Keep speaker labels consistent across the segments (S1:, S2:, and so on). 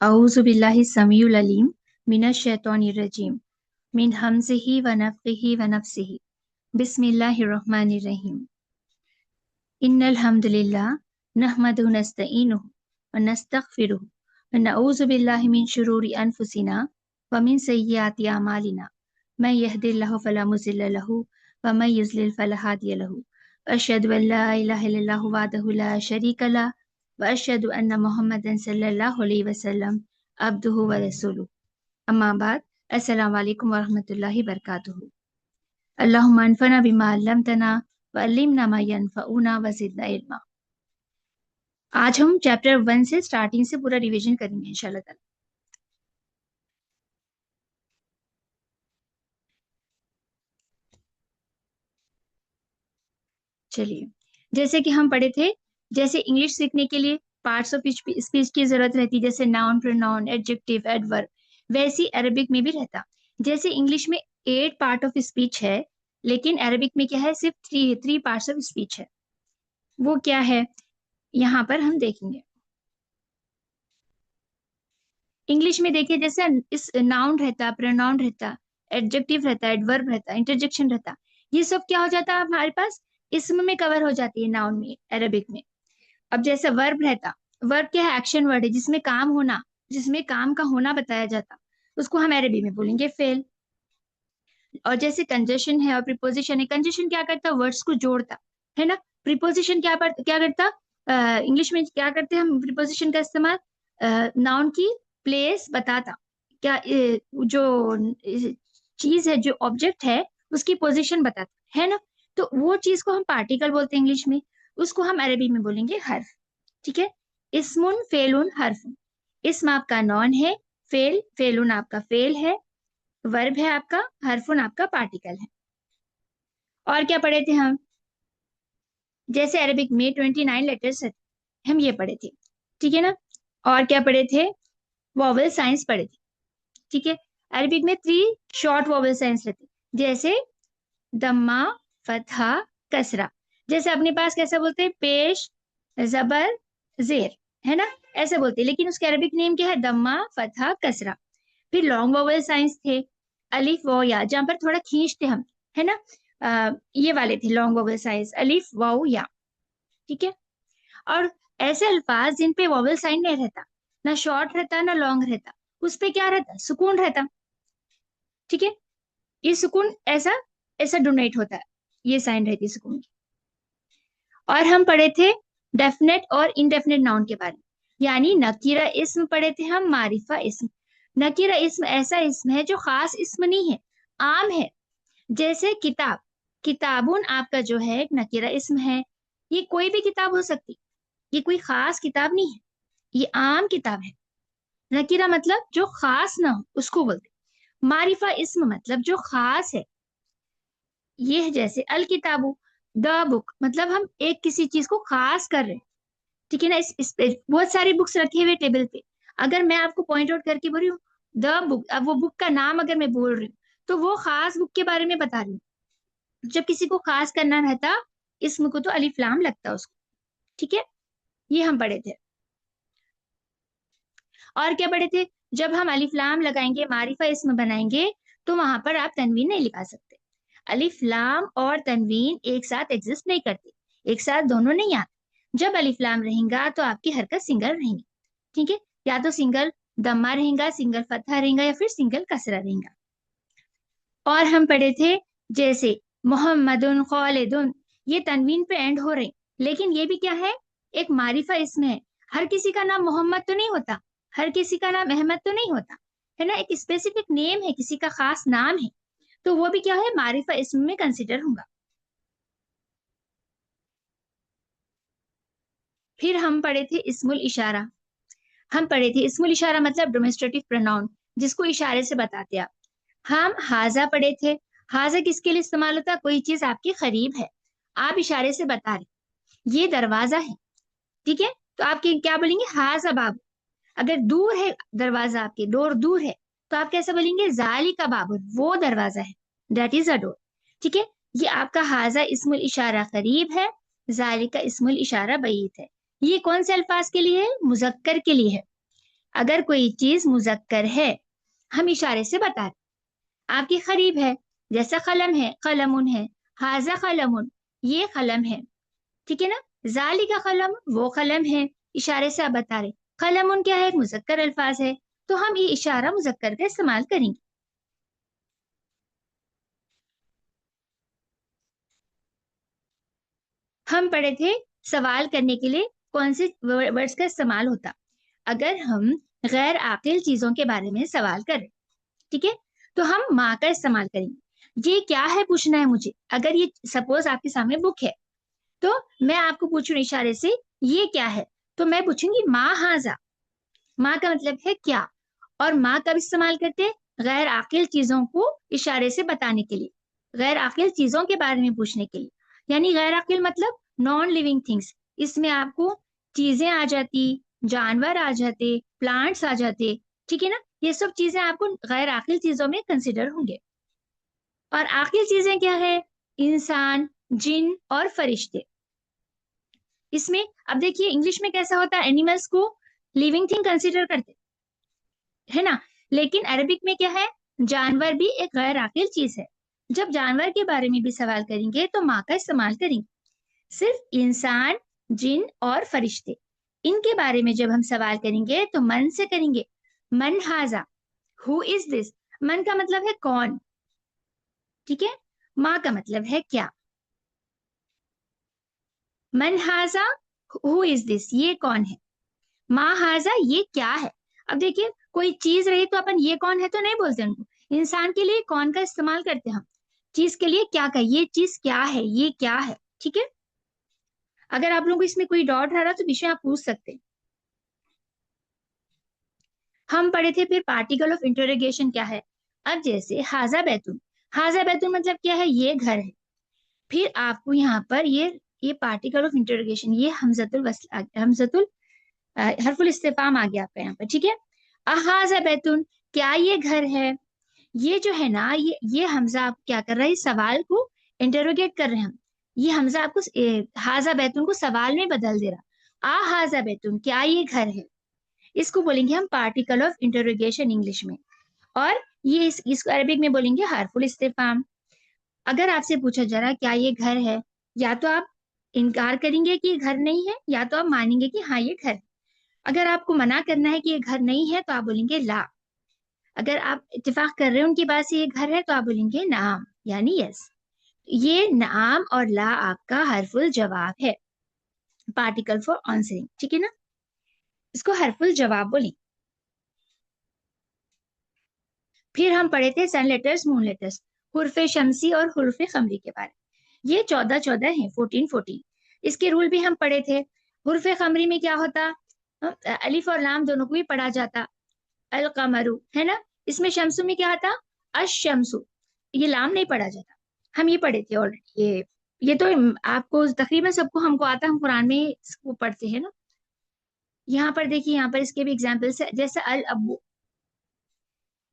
S1: औज़ु बिल्लाहि समीउल अलीम मिनश शैतानिर रजीम मिन हमज़िही व नफ़्ख़िही व नफ़्सिही बिस्मिल्लाहिर रहमानिर रहीम इन्नल हम्दुलिल्लाह नहमदुहु नस्तईनुहु व नस्तगफिरुहु व नऊज़ु बिल्लाहि मिन शुरूरि अनफुसिना व मिन सय्यिआति अमालिना मैं यहदिल्लाहु फला मुज़िल्ल लहु व मैं युज़लिल फला हादिय लहु अशहदु अन ला इलाहा इल्लल्लाहु वहदहु ला शरीका लह व अशहदु अन्न मुहम्मदन सल्लल्लाहु अलैहि वसल्लम अब्दुहु व रसूलुहु अम्मा बाद अस्सलामु अलैकुम व रहमतुल्लाहि व बरकातुहू। अल्लाहुम्मा अनफ़ना बिमा अल्लमतना व अल्लिमना मा यनफ़ऊना व ज़िदना इल्मा। आज हम चैप्टर 1 से स्टार्टिंग से पूरा रिवीजन करेंगे इंशाल्लाह ताला। चलिए, जैसे कि हम पढ़े थे, जैसे इंग्लिश सीखने के लिए पार्ट्स ऑफ स्पीच की जरूरत रहती है, जैसे नाउन, प्रोनाउन, एडजेक्टिव, एडवर्ब, वैसी अरबिक में भी रहता। जैसे इंग्लिश में 8 पार्ट ऑफ स्पीच है, लेकिन अरबिक में क्या है, सिर्फ थ्री पार्ट्स ऑफ स्पीच है। वो क्या है, यहाँ पर हम देखेंगे। इंग्लिश में देखिए, जैसे इस नाउन रहता, प्रोनाउन रहता, एडजेक्टिव रहता, एडवर्ब रहता, इंटरजेक्शन रहता, ये सब क्या हो जाता है हमारे पास, इसम में कवर हो जाती है नाउन में, अरबिक में। अब जैसे वर्ब रहता, वर्ब क्या है, एक्शन वर्ड है, जिसमें काम होना, जिसमें काम का होना बताया जाता, उसको हम अरबी में बोलेंगे फेल। और जैसे कंजशन है और प्रीपोजिशन है, कंजशन क्या करता, वर्ड्स को जोड़ता है ना। प्रीपोजिशन क्या करता, इंग्लिश में क्या करते हैं हम प्रीपोजिशन का इस्तेमाल, नाउन की प्लेस बताता, क्या जो चीज है, जो ऑब्जेक्ट है, उसकी पोजीशन बताता है ना। तो वो चीज को हम पार्टिकल बोलते हैं इंग्लिश में, उसको हम अरबी में बोलेंगे हर्फ। ठीक है, इस्मुन फेलुन हर्फ। इस्म आपका नॉन है, फेलुन आपका फेल है, वर्ब है आपका, हरफुन आपका पार्टिकल है। और क्या पढ़े थे हम, जैसे अरबिक में 29 लेटर्स है, हम ये पढ़े थे, ठीक है ना। और क्या पढ़े थे, वॉवेल साइंस पढ़े थे, ठीक है। अरबिक में 3 शॉर्ट वॉवेल साइंस रहते, जैसे दम्मा, फतहा, कसरा। जैसे अपने पास कैसा बोलते हैं, पेश, जबर, जेर, है ना, ऐसे बोलते हैं, लेकिन उसके अरबिक नेम क्या है, दम्मा, फतहा, कसरा। फिर लॉन्ग वोवेल साइंस थे, अलिफ व या, जहां पर थोड़ा खींचते हम, है ना। ये वाले थे लॉन्ग वोवेल साइंस, अलिफ वाउ या, ठीक है। और ऐसे अल्फाज जिन पे वोवेल साइन नहीं रहता, ना शॉर्ट रहता ना लॉन्ग रहता, उस पे क्या रहता, सुकून रहता, ठीक है। ये सुकून ऐसा ऐसा डोनेट होता है, ये साइन रहती है सुकून की। और हम पढ़े थे डेफिनेट और इनडेफिनेट नाउन के बारे में, यानी नकीरा इस्म पढ़े थे हम, मारिफा इस्म। नकीरा इस्म ऐसा इस्म है जो खास इस्म नहीं है, आम है। जैसे किताब, किताबुन आपका जो है एक नकीरा इस्म है, ये कोई भी किताब हो सकती, ये कोई खास किताब नहीं है, ये आम किताब है। नकीरा मतलब जो खास ना हो उसको बोलते। मारिफा इस्म मतलब जो खास है, ये है जैसे अल किताबु, द बुक, मतलब हम एक किसी चीज को खास कर रहे हैं, ठीक है ना। इस पे बहुत सारी बुक्स रखे हुए टेबल पे, अगर मैं आपको पॉइंट आउट करके बोल रही हूँ द बुक, अब वो बुक का नाम अगर मैं बोल रही हूँ, तो वो खास बुक के बारे में बता रही हूँ। जब किसी को खास करना रहता इसम को, तो अलिफ लाम लगता उसको, ठीक है। ये हम पढ़े थे। और क्या पढ़े थे, जब हम अलिफ लाम लगाएंगे, मारिफा इसम बनाएंगे, तो वहां पर आप तनवीन नहीं लिखा सकते। अलिफ लाम और तनवीन एक साथ एग्जिस्ट नहीं करते, एक साथ दोनों नहीं आते। जब अलिफ लाम रहेगा तो आपकी हरकत सिंगल रहेंगी, ठीक है, या तो सिंगल दम्मा रहेगा, सिंगल फतहा रहेगा, या फिर सिंगल कसरा रहेगा। और हम पढ़े थे जैसे मोहम्मदुन, खालिदुन, ये तनवीन पे एंड हो रहे, लेकिन ये भी क्या है, एक मारिफा इसमें है। हर किसी का नाम मोहम्मद तो नहीं होता, हर किसी का नाम अहमद तो नहीं होता, है ना, एक स्पेसिफिक नेम है, किसी का खास नाम है, तो वो भी क्या है, मारिफा इसम में कंसिडर होगा। फिर हम पढ़े थे इस्मुल इशारा। हम पढ़े थे इस्मुल इशारा मतलब डोमेस्ट्रेटिव प्रोनाउन, जिसको इशारे से बताते आप। हम हाजा पढ़े थे, हाजा किसके लिए इस्तेमाल होता है, कोई चीज आपके करीब है, आप इशारे से बता रहे ये दरवाजा है, ठीक है, तो आप क्या बोलेंगे, हाजा बाबू। अगर दूर है दरवाजा, आपके डोर दूर है, तो आप कैसे बोलेंगे, जाली का बाबू, वो दरवाजा है, दैट इज अ डोर, ठीक है। ये आपका हाजा इस्मुल इशारा करीब है, जाली का इस्मुल इशारा बईद है। ये कौन से अल्फाज के लिए है, मुजक्कर के लिए है। अगर कोई चीज मुजक्कर है, हम इशारे से बता रहे, आपके करीब है, जैसा कलम है, कलमुन है, हाजा कलमुन, ये कलम है, ठीक है ना। जाली का कलम, वो कलम है, इशारे से आप बता रहे। कलमुन क्या है, मुजक्कर अल्फाज है, तो हम ये इशारा मुजक्कर का इस्तेमाल करेंगे। हम पढ़े थे सवाल करने के लिए कौन से वर्ड्स का इस्तेमाल होता, अगर हम गैर आकिल चीजों के बारे में सवाल करें, ठीक है, तो हम माँ का इस्तेमाल करेंगे। ये क्या है पूछना है मुझे, अगर ये सपोज आपके सामने बुक है, तो मैं आपको पूछूं इशारे से ये क्या है, तो मैं पूछूंगी माँ हाजा। माँ का मतलब है क्या, और माँ कब इस्तेमाल करते हैं, गैर आकिल चीजों को इशारे से बताने के लिए, गैर आकिल चीजों के बारे में पूछने के लिए। यानी गैर आकिल मतलब नॉन लिविंग थिंग्स, इसमें आपको चीजें आ जाती, जानवर आ जाते, प्लांट्स आ जाते, ठीक है ना। ये सब चीजें आपको गैर आकिल चीजों में कंसिडर होंगे। और आकिल चीजें क्या है, इंसान, जिन और फरिश्ते। इसमें अब देखिए इंग्लिश में कैसा होता है, एनिमल्स को लिविंग थिंग कंसिडर करते, है ना, लेकिन अरबिक में क्या है, जानवर भी एक गैर आकिल चीज है। जब जानवर के बारे में भी सवाल करेंगे तो माँ का इस्तेमाल करेंगे। सिर्फ इंसान, जिन और फरिश्ते, इनके बारे में जब हम सवाल करेंगे तो मन से करेंगे। मन हाजा, हु इज दिस, मन का मतलब है कौन, ठीक है। माँ का मतलब है क्या। मन हाजा, हु इज दिस, ये कौन है। माँ हाजा, ये क्या है। अब देखिए कोई चीज रही तो अपन ये कौन है तो नहीं बोलते उनको, इंसान के लिए कौन का इस्तेमाल करते हैं हम, चीज के लिए क्या का, ये चीज क्या है, ये क्या है, ठीक है। अगर आप लोगों को इसमें कोई डाउट रहा तो विषय आप पूछ सकते हैं। हम पढ़े थे फिर पार्टिकल ऑफ इंटरोगेशन क्या है। अब जैसे हाजा बैतून मतलब क्या है, ये घर है। फिर आपको यहाँ पर ये पार्टिकल ऑफ इंटरोगेशन, ये हमजतुल वस्ल हमजतुल हरफुल इस्तेफाम आ गया आपका यहाँ पर, ठीक है। अहाजा बैतून, क्या ये घर है। ये जो है ना, ये हमजा आप क्या कर रहा है, इस सवाल को इंटरोगेट कर रहे हैं हम। ये हमजा आपको हाजा बैतून को सवाल में बदल दे रहा। आ हाजा बैतून, क्या ये घर है। इसको बोलेंगे हम पार्टिकल ऑफ इंटरोगेशन इंग्लिश में। और ये इसको अरबिक में बोलेंगे हार्फुल इस्तेफाम। अगर आपसे पूछा जा रहा क्या ये घर है, या तो आप इनकार करेंगे कि ये घर नहीं है, या तो आप मानेंगे कि हाँ ये घर है। अगर आपको मना करना है कि ये घर नहीं है तो आप बोलेंगे ला। अगर आप इत्तेफाक कर रहे हो उनकी बात से ये घर है तो आप बोलेंगे नाम, यानी यस। ये नाम और ला आपका हरफुल जवाब है, पार्टिकल फॉर आंसरिंग, ठीक है ना। इसको हरफुल जवाब बोलें। फिर हम पढ़े थे सन लेटर्स, मून लेटर्स, हुर्फे शमसी और हुर्फे कमरी के बारे में। ये 14-14 है, 14-14। इसके रूल भी हम पढ़े थे। हुर्फे कमरी में क्या होता, अलिफ और लाम दोनों को भी पढ़ा जाता, अल कमरु, है ना। इसमें शमसु में क्या था, अशमसु, ये लाम नहीं पढ़ा जाता। हम ये पढ़े थे ऑलरेडी, ये तो आपको तकरीबन सबको हमको आता, हम कुरान में इसको पढ़ते हैं ना। यहाँ पर देखिए, यहाँ पर इसके भी एग्जाम्पल्स है, जैसे अल अबू,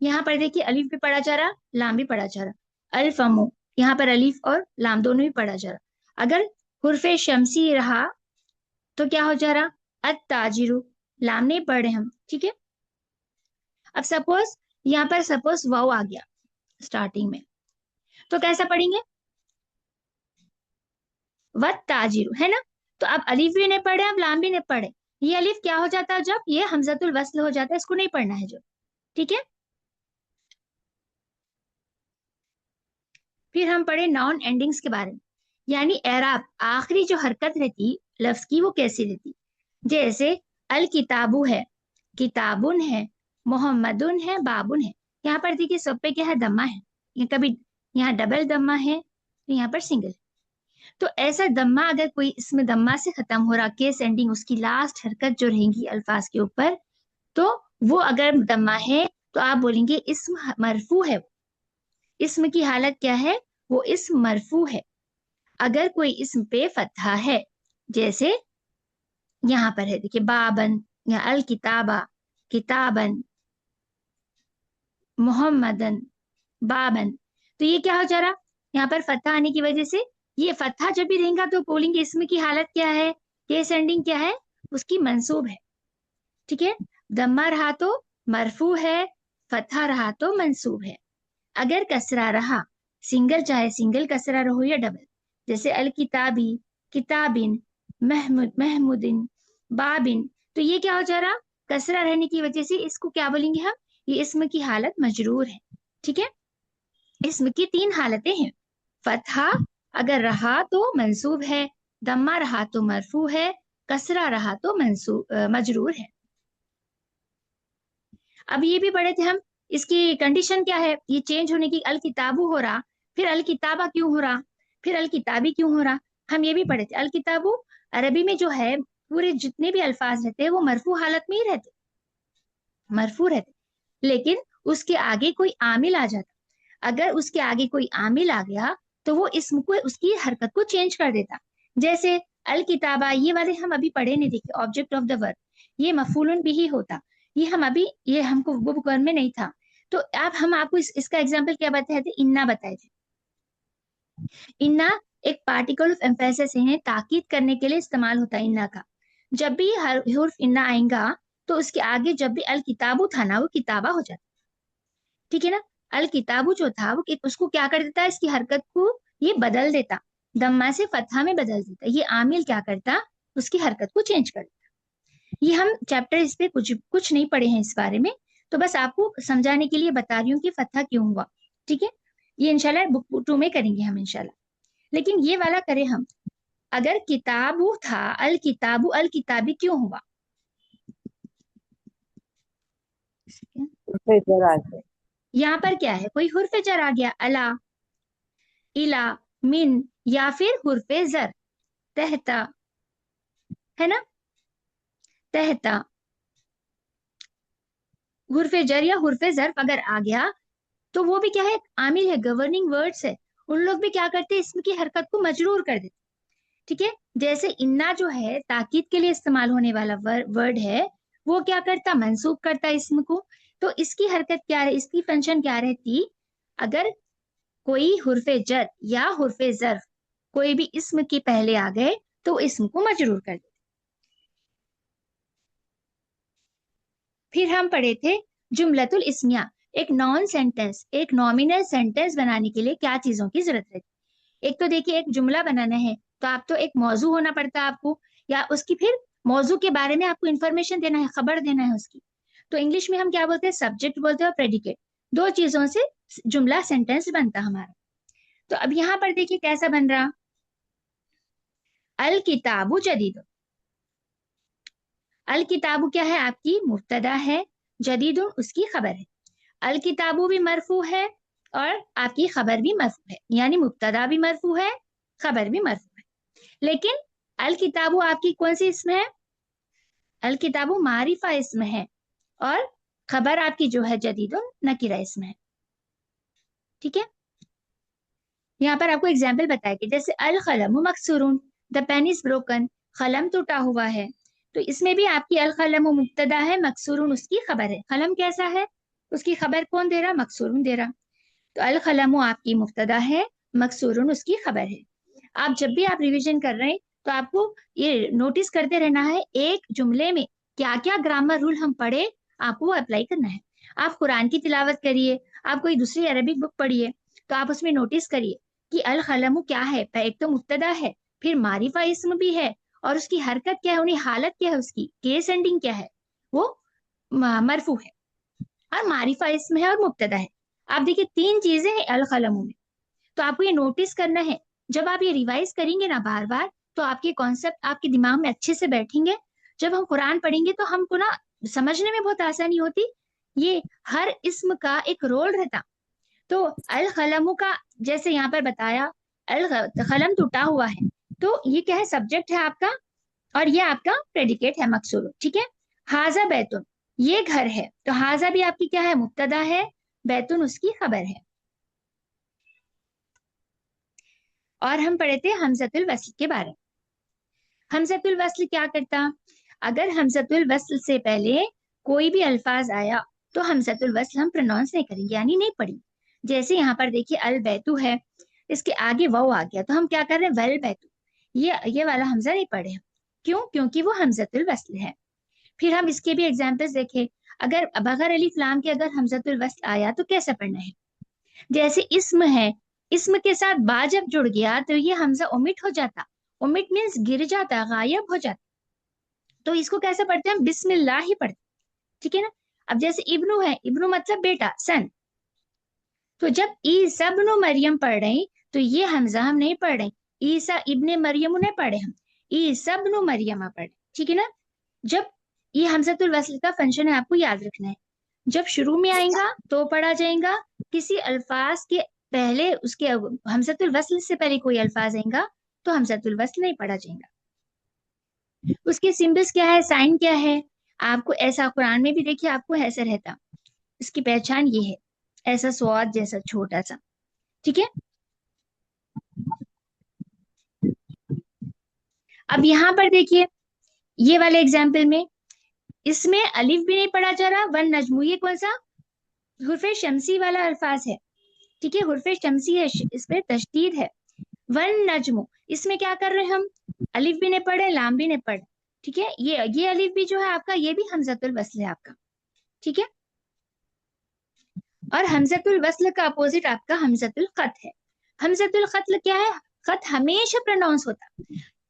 S1: यहाँ पर देखिए अलिफ भी पढ़ा जा रहा, लाम भी पढ़ा जा रहा। अल फमु, यहाँ पर अलिफ और लाम दोनों भी पढ़ा जा रहा। अगर हुर्फे शमसी रहा तो क्या हो जा रहा, अत ताजिरु, लाम नहीं पढ़ रहे हम, ठीक है। अब सपोज यहाँ पर सपोज वाव आ गया स्टार्टिंग में, तो कैसा पढ़ेंगे, वत ताजिरु, है ना। तो अब अलिफ भी नहीं पढ़े, अब लाम भी नहीं पढ़े, ये अलिफ क्या हो जाता है, जब ये हमजतुल वस्ल हो जाता है, इसको नहीं पढ़ना है जो, ठीक है। फिर हम पढ़े नाउन एंडिंग्स के बारे में, यानी एराब, आखिरी जो हरकत रहती लफ्ज की वो कैसी रहती। जैसे अल किताबु है, किताबुन है, मोहम्मदुन है, बाबुन है। यहाँ पर देखिए सब पे क्या है, दम्मा है, ये कभी यहाँ डबल दम्मा है तो यहाँ पर सिंगल। तो ऐसा दम्मा अगर कोई इसमें दम्मा से खत्म हो रहा केस एंडिंग, उसकी लास्ट हरकत जो रहेंगी अल्फाज के ऊपर, तो वो अगर दम्मा है तो आप बोलेंगे इस्म मरफू है। इस्म की हालत क्या है, वो इस्म मरफू है। अगर कोई इस्म पे फतहा है, जैसे यहाँ पर है देखिए बाबन या अल किताबा, किताबन, मोहम्मदन, बाबन, तो ये क्या हो जा रहा, यहाँ पर फतहा आने की वजह से, ये फतहा जब भी रहेगा तो बोलेंगे इसमें की हालत क्या है, केस एंडिंग क्या है, उसकी मंसूब है। ठीक है, दम्मा रहा तो मरफू है, फतहा रहा तो मंसूब है। अगर कसरा रहा, सिंगल चाहे सिंगल कसरा रहो या डबल, जैसे अल किताबी, किताबिन, महमूद, महमूदिन, बाबिन, तो ये क्या हो जा रहा, कसरा रहने की वजह से इसको क्या बोलेंगे हम, ये इसम की हालत मजरूर है। ठीक है, इसम की तीन हालतें हैं, फतहा अगर रहा तो मंसूब है, दम्मा रहा तो मरफू है, कसरा रहा तो मजरूर है। अब ये भी पढ़े थे हम, इसकी कंडीशन क्या है, ये चेंज होने की, अल किताबू हो रहा, फिर अल किताबा क्यों हो रहा, फिर अल किताबी क्यों हो रहा, हम ये भी पढ़े थे। अल किताबू अरबी में जो है पूरे जितने भी अल्फाज रहते हैं वो मरफू हालत में ही रहते, मरफू रहते, लेकिन उसके आगे कोई आमिल आ जाता, अगर उसके आगे कोई आमिल आ गया तो वो इसम को, उसकी हरकत को चेंज कर देता। जैसे अल किताबा, ये वाले हम अभी पढ़े नहीं, देखे ऑब्जेक्ट ऑफ द वर्ब, ये मफूलन भी ही होता, ये हम अभी, ये हमको वो बुक में नहीं था। तो अब हम आपको इसका एग्जाम्पल क्या बताए थे, इन्ना बताए थे। इन्ना एक पार्टिकल ऑफ एम्फेसिस है, ताकीद करने के लिए इस्तेमाल होता है इन्ना का। जब भी हुर्फ इन्ना आएगा तो उसके आगे जब भी अल किताबू था ना, वो किताबा हो जाता। ठीक है ना, अल किताबू जो था वो उसको क्या कर देता है, इसकी हरकत को ये बदल देता, दम्मा से फतहा में बदल देता, ये आमिल क्या करता, उसकी हरकत को चेंज कर देता। ये हम चैप्टर इस पे कुछ कुछ नहीं पढ़े हैं इस बारे में, तो बस आपको समझाने के लिए बता रही हूँ कि फतहा क्यों हुआ। ठीक है, ये इंशाल्लाह बुक 2 में करेंगे हम इंशाल्लाह। लेकिन ये वाला करें हम, अगर किताबू था, अल किताबू अल किताबी क्यों हुआ,
S2: फिर जरा आगे।
S1: यहाँ पर क्या है, कोई हुर्फ जर आ गया, अला, इला, मिन, या फिर हुर्फे जर, तहता, है ना, तहता, हुर्फे जर या हुर्फे जर्फ अगर आ गया तो वो भी क्या है, आमिल है, गवर्निंग वर्ड्स है, उन लोग भी क्या करते हैं, इसम की हरकत को मजरूर कर देते। ठीक है, जैसे इन्ना जो है ताकीद के लिए इस्तेमाल होने वाला वर्ड है, वो क्या करता, मंसूब करता इसम को। तो इसकी हरकत क्या है, इसकी फंक्शन क्या रहती, अगर कोई हुर्फे जर या हुर्फे जर्फ कोई भी इसम के पहले आ गए तो इसम को मजरूर कर दे। फिर हम पढ़े थे जुमलतुल इस्मिया, एक नॉन सेंटेंस, एक नॉमिनल सेंटेंस बनाने के लिए क्या चीजों की जरूरत रहती। एक तो देखिए, एक जुमला बनाना है तो आप तो एक मौजू होना पड़ता है आपको, या उसकी फिर मौजू के बारे में आपको इंफॉर्मेशन देना है, खबर देना है उसकी। तो इंग्लिश में हम क्या बोलते हैं, सब्जेक्ट बोलते हैं और प्रेडिकेट, दो चीजों से जुमला सेंटेंस बनता हमारा। तो अब यहाँ पर देखिए कैसा बन रहा, अल किताबु जदीद, अल किताबु क्या है, आपकी मुब्तदा है, जदीदुन उसकी खबर है। अल किताबु भी मरफू है और आपकी खबर भी मरफू है, यानी मुब्तदा भी मरफू है, खबर भी मरफू है। लेकिन अल किताबु आपकी कौन सी इसम है, अल किताबु मारिफा इसम है, और खबर आपकी जो है जदीदुन नकीरा इसम है। ठीक है, यहाँ पर आपको एग्जाम्पल बताया कि जैसे अल कलम मकसूरुन, द पेन इज ब्रोकन, कलम टूटा हुआ है। तो इसमें भी आपकी अल कलम मुब्तदा है, मकसूरुन उसकी खबर है। कलम कैसा है, उसकी खबर कौन दे रहा, मकसूरुन दे रहा। तो अल कलम आपकी मुब्तदा है, मकसूरुन उसकी खबर है। आप जब भी आप रिवीजन कर रहे हैं तो आपको ये नोटिस करते रहना है, एक जुमले में क्या क्या ग्रामर रूल हम पढ़े, आपको अप्लाई करना है। आप कुरान की तिलावत करिए, आप कोई दूसरी अरबिक बुक पढ़िए, तो आप उसमें नोटिस करिए कि अल कलम क्या है, एक तो मुब्तदा है, फिर मारिफा इस्म भी है, और उसकी हरकत क्या है, उन्हें हालत क्या है, उसकी केस एंडिंग क्या है, वो मरफू है, और मारिफा इस्म है और मुब्तदा है। आप देखिए तीन चीजें हैं अल कलम में, तो आपको ये नोटिस करना है। जब आप ये रिवाइज करेंगे ना बार बार, तो आपके कॉन्सेप्ट आपके दिमाग में अच्छे से बैठेंगे। जब हम कुरान पढ़ेंगे तो हमको ना समझने में बहुत आसानी होती, ये हर इस्म का एक रोल रहता। तो अल कलमु का जैसे यहाँ पर बताया, अल कलम टूटा हुआ है, तो ये क्या है, सब्जेक्ट है आपका, और ये आपका प्रेडिकेट है मकसूर। ठीक है, हाजा बैतुन, ये घर है, तो हाजा भी आपकी क्या है, मुब्तदा है, बैतुन उसकी खबर है। और हम पढ़े थे हमजतुल वस्ल के बारे में। हमजतुल वस्ल क्या करता, अगर हमजतुल वस्ल से पहले कोई भी अल्फाज आया तो हमजतुल वस्ल हम प्रोनाउंस नहीं करेंगे, यानी नहीं पढ़ेंगे। जैसे यहाँ पर देखिए अल बैतु है, इसके आगे वाव आ गया तो हम क्या कर रहे हैं, वेल बैतु, ये वाला हमजा नहीं पढ़े हम। क्यों, क्योंकि वो हमजतुल वस्ल है। फिर हम इसके भी एग्जाम्पल्स देखें। अगर बगैर अलिफ लाम के अगर हमजतुल वस्ल आया तो कैसे पढ़ना है। जैसे इस्म है, इस्म के साथ बा जब जुड़ गया तो ये हमजा ओमिट हो जाता। ओमिट मीन्स गिर जाता, गायब हो जाता। तो इसको कैसे पढ़ते हैं हम, बिस्मिल्लाह ही पढ़ते, ठीक है ना। अब जैसे इब्नु है, इब्नु मतलब बेटा, सन। तो जब ईसा इब्नु मरियम पढ़ रहे तो ये हमजा हम नहीं पढ़ रहे, ईसा इब्ने मरियम नहीं पढ़े हम, ईसा इब्नु मरियम पढ़े, ठीक है ना। जब ये हमजतुल वस्ल का फंक्शन है, आपको याद रखना है। जब शुरू में आएगा तो पढ़ा जाएगा, किसी अल्फाज के पहले उसके हमजतुल वस्ल से पहले कोई अल्फाज आएगा तो हमजतुल वस्ल नहीं पढ़ा जाएगा। उसके सिंबल्स क्या है, साइन क्या है, आपको ऐसा कुरान में भी देखिए आपको ऐसा रहता। इसकी पहचान ये है, ऐसा स्वाद जैसा छोटा सा, ठीक है। अब यहाँ पर देखिए ये वाले एग्जाम्पल में, इसमें अलिफ भी नहीं पढ़ा जा रहा, वन नजमू, ये कौन सा हुर्फे शमसी वाला अल्फाज है, ठीक है, हुर्फे शमसी है, इस पे तशदीद है। वन नजमू, इसमें क्या कर रहे हैं हम, अलिफ भी नहीं पढ़े, लाम भी नहीं पढ़े, ठीक है। ये अलिफ भी जो है आपका, ये भी हमजतुल वस्ल है आपका, ठीक है। और हमजतुल वस्ल का अपोजिट आपका हमजतुल खत है। हमजतुल खत्ल क्या है, खत हमेशा प्रोनाउंस होता,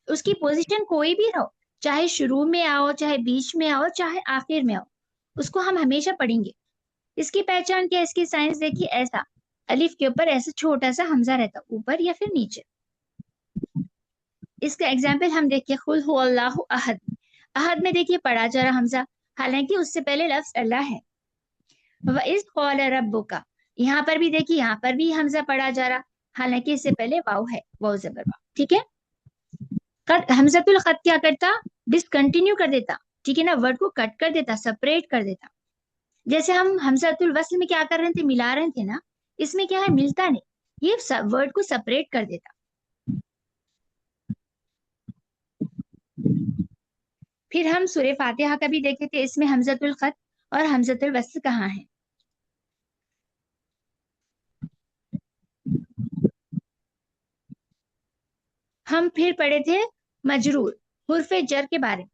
S1: उसकी पोजीशन कोई भी रहो, चाहे शुरू में आओ, चाहे बीच में आओ, चाहे आखिर में आओ, उसको हम हमेशा पढ़ेंगे। इसकी पहचान क्या है, इसकी साइंस देखिए, ऐसा अलिफ के ऊपर ऐसा छोटा सा हमजा रहता, ऊपर या फिर नीचे। इसका एग्जाम्पल हम देखिए, कुल हु अल्लाहु अहद, अहद में देखिए पढ़ा जा रहा हमजा, हालांकि उससे पहले लफ्ज अल्लाह है। व इज़ क़ाल रब्बुका, यहाँ पर भी देखिए, यहाँ पर भी हमजा पढ़ा जा रहा, हालांकि इससे पहले वाव है, वाव ज़बर वाव, ठीक है। हमजतुल खत क्या करता, डिसकंटिन्यू कर देता, ठीक है ना, वर्ड को कट कर देता, सेपरेट कर देता। जैसे हम हमजतुल वस्ल में क्या कर रहे थे, मिला रहे थे ना, इसमें क्या है, मिलता नहीं, ये वर्ड को सेपरेट कर देता। फिर हम सूरह फातिहा का भी देखे थे, इसमें हमजतुल खत और हमजतुल वस्ल कहाँ है। हम फिर पढ़े थे मजरूर, हुर्फे जर के बारे में।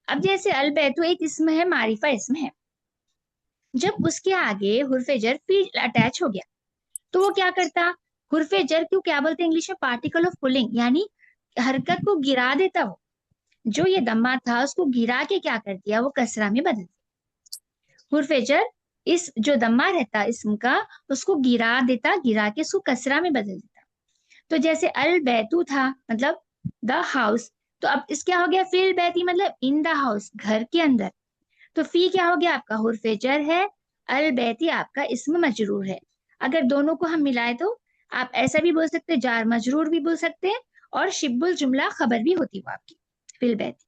S1: अब जैसे अल बैतु एक इसम है, मारिफा इसम है, जब उसके आगे हुर्फे जर फिर अटैच हो गया तो वो क्या करता, हुर्फे जर को क्या बोलते हैं इंग्लिश में, पार्टिकल ऑफ पुलिंग, यानी हरकत को गिरा देता। वो जो ये दम्मा था उसको गिरा के क्या कर दिया, वो कसरा में बदल दिया। हुर्फे जर इस जो दम्मा रहता इसम का, उसको गिरा देता, गिरा के उसको कसरा में बदल देता। तो जैसे अल बैतू था मतलब द हाउस, तो अब इस क्या हो गया, फिल बैती मतलब इन द हाउस, घर के अंदर। तो फी क्या हो गया आपका, हुर्फे जर है, अल बैती आपका इस्म मजरूर है। अगर दोनों को हम मिलाए तो आप ऐसा भी बोल सकते हैं, जार मजरूर भी बोल सकते हैं, और शिब्बुल जुमला खबर भी होती वो आपकी, फिल बैती।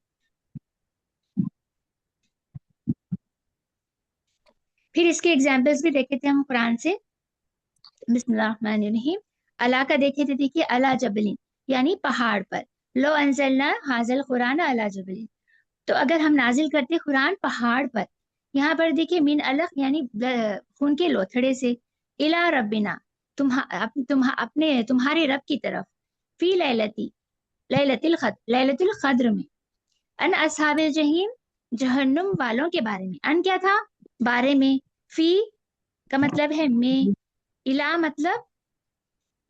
S1: फिर इसके एग्जाम्पल्स भी देखे थे हम कुरान से। बिस्मिल्लाहिर्रहमानिर्रहीम, अला का देखे थे, देखिए अला जबलिन, यानी पहाड़ पर। लो अंजलना हाजल कुरान अला जबलिन, तो अगर हम नाजिल करते कुरान पहाड़ पर। यहाँ पर देखिए मिन अलग यानी खून के लोथड़े से, इला रब्बिना तुम्हारे रब की तरफ, फी लैलती लैलतुल क़द्र में, अन अस्हाबिल जहीम जहन्नुम वालों के बारे में। अन क्या था, बारे में, फी का मतलब है में, इला मतलब